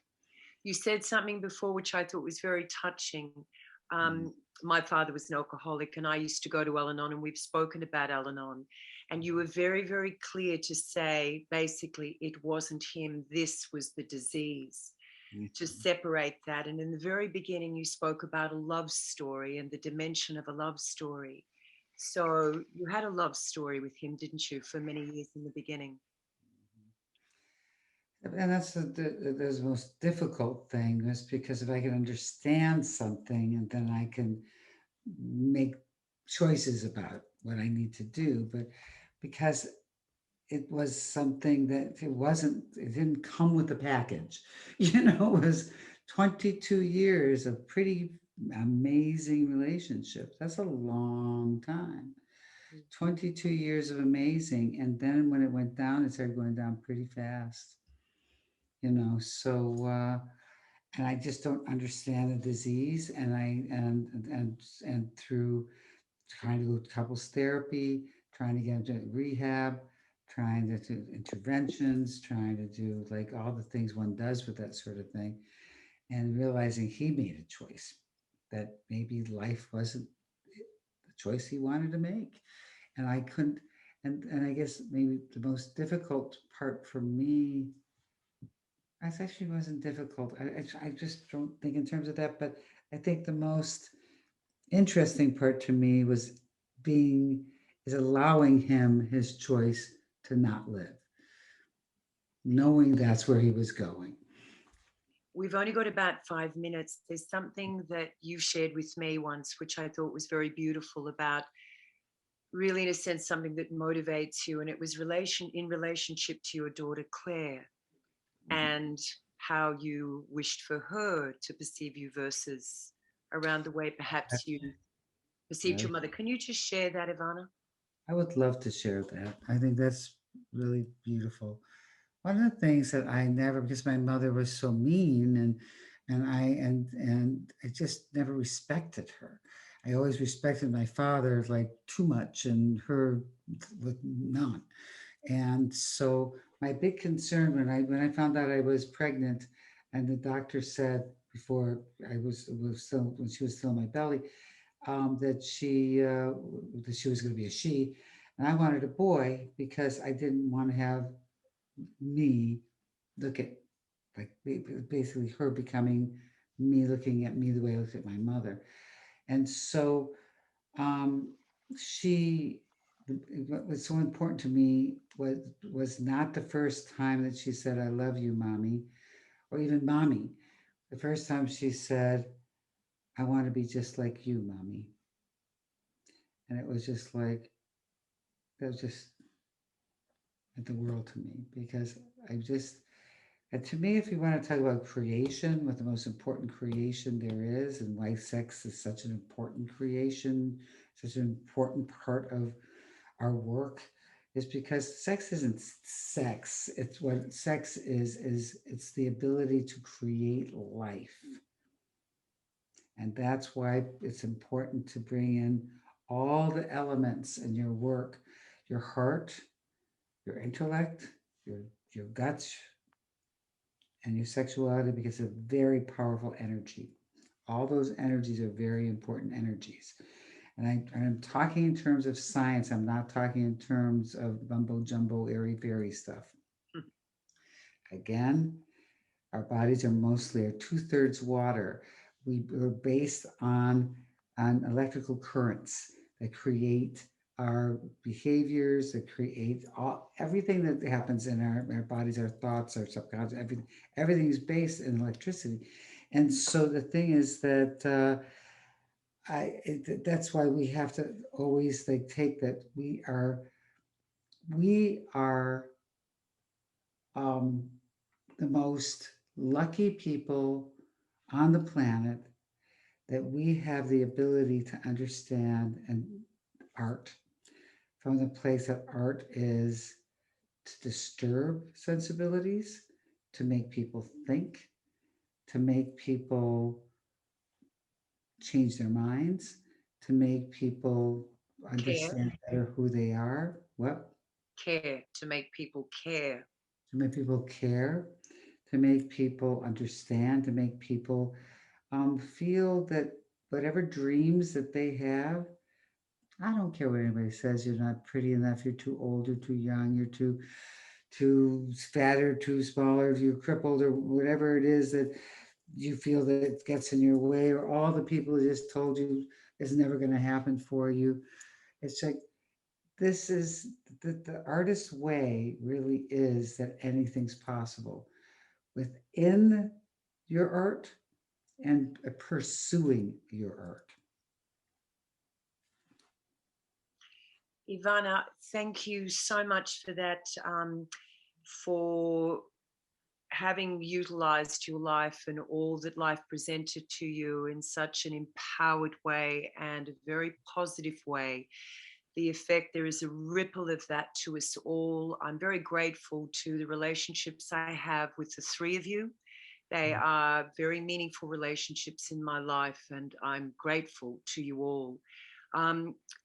You said something before which I thought was very touching. My father was an alcoholic, and I used to go to Al-Anon, and we've spoken about Al-Anon. And you were very, very clear to say, basically, it wasn't him, this was the disease, to separate that. And in the very beginning, you spoke about a love story and the dimension of a love story. So you had a love story with him, didn't you, for many years in the beginning? And that's the most difficult thing, is because if I can understand something, and then I can make choices about what I need to do. But because it was something that it didn't come with the package, it was 22 years of pretty amazing relationships. That's a long time. 22 years of amazing. And then when it went down, it started going down pretty fast. So and I just don't understand the disease, and and through trying to go to couples therapy, trying to get into rehab, trying to do interventions, trying to do like all the things one does with that sort of thing, and realizing he made a choice that maybe life wasn't the choice he wanted to make, and I couldn't. And I guess maybe the most difficult part for me, it actually wasn't difficult. I just don't think in terms of that, but I think the most interesting part to me is allowing him his choice to not live, knowing that's where he was going. We've only got about 5 minutes. There's something that you shared with me once, which I thought was very beautiful, about really, in a sense, something that motivates you. And it was in relationship to your daughter, Claire, and how you wished for her to perceive you versus around the way perhaps you perceived your mother. Can you just share that, Ivana? I would love to share that. I think that's really beautiful. One of the things that I never, because my mother was so mean, and I just never respected her. I always respected my father like too much, and her with none. And so my big concern when I found out I was pregnant, and the doctor said before was still, when she was still in my belly, that she was going to be a she, and I wanted a boy because I didn't want to have me look at, like, basically her becoming me, looking at me the way I looked at my mother. And so she what was so important to me was not the first time that she said, "I love you, mommy," or even mommy. The first time she said, "I want to be just like you, mommy." And it was just like, that was just the world to me, because and to me, if you want to talk about creation, what the most important creation there is, and why sex is such an important creation, such an important part of our work, is because sex isn't sex. It's what sex is it's the ability to create life. And that's why it's important to bring in all the elements in your work, your heart, your intellect, your your guts and your sexuality, because it's a very powerful energy. All those energies are very important energies. And I'm talking in terms of science. I'm not talking in terms of mumbo jumbo, airy fairy stuff. Again, our bodies are mostly 2/3 water. We're based on electrical currents that create our behaviors, that create everything that happens in our bodies, our thoughts, our subconscious, everything is based in electricity. And so the thing is that that's why we have to always take that we are the most lucky people on the planet, that we have the ability to understand and art from the place that art is to disturb sensibilities, to make people think, to make people change their minds, to make people understand better who they are. What? Care, to make people care. To make people care, to make people understand, to make people feel that whatever dreams that they have, I don't care what anybody says, you're not pretty enough, you're too old, you're too young, you're too fat or too small, or you're crippled, or whatever it is that you feel that it gets in your way, or all the people who just told you it's never going to happen for you. It's like, this is the artist's way really is that anything's possible within your art and pursuing your art. Ivana, thank you so much for that, for having utilized your life and all that life presented to you in such an empowered way and a very positive way. The effect, there is a ripple of that to us all. I'm very grateful to the relationships I have with the three of you. They are very meaningful relationships in my life, and I'm grateful to you all.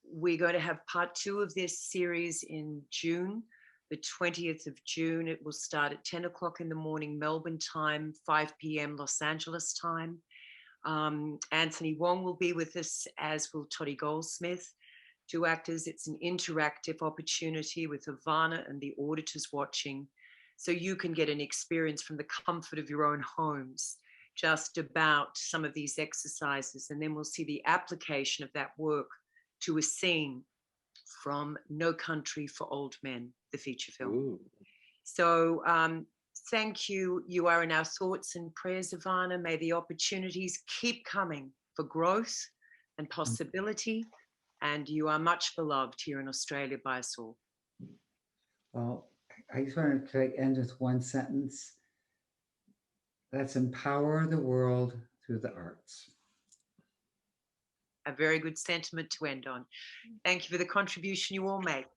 We're going to have part 2 of this series in June, the 20th of June. It will start at 10 o'clock in the morning, Melbourne time, 5 p.m. Los Angeles time. Anthony Wong will be with us, as will Toddy Goldsmith. 2 actors. It's an interactive opportunity with Ivana and the auditors watching, so you can get an experience from the comfort of your own homes just about some of these exercises. And then we'll see the application of that work to a scene from No Country for Old Men, the feature film. Ooh. So thank you. You are in our thoughts and prayers, Ivana. May the opportunities keep coming for growth and possibility. And you are much beloved here in Australia by us all. Well, I just want to end with one sentence. Let's empower the world through the arts. A very good sentiment to end on. Thank you for the contribution you all make.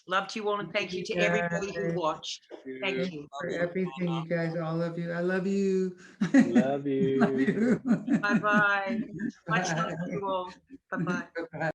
Love to you all, and thank you to everybody who watched. Thank you. For everything, you guys, all of you. I love you. Love you. Bye-bye. Much love to you all. Bye-bye.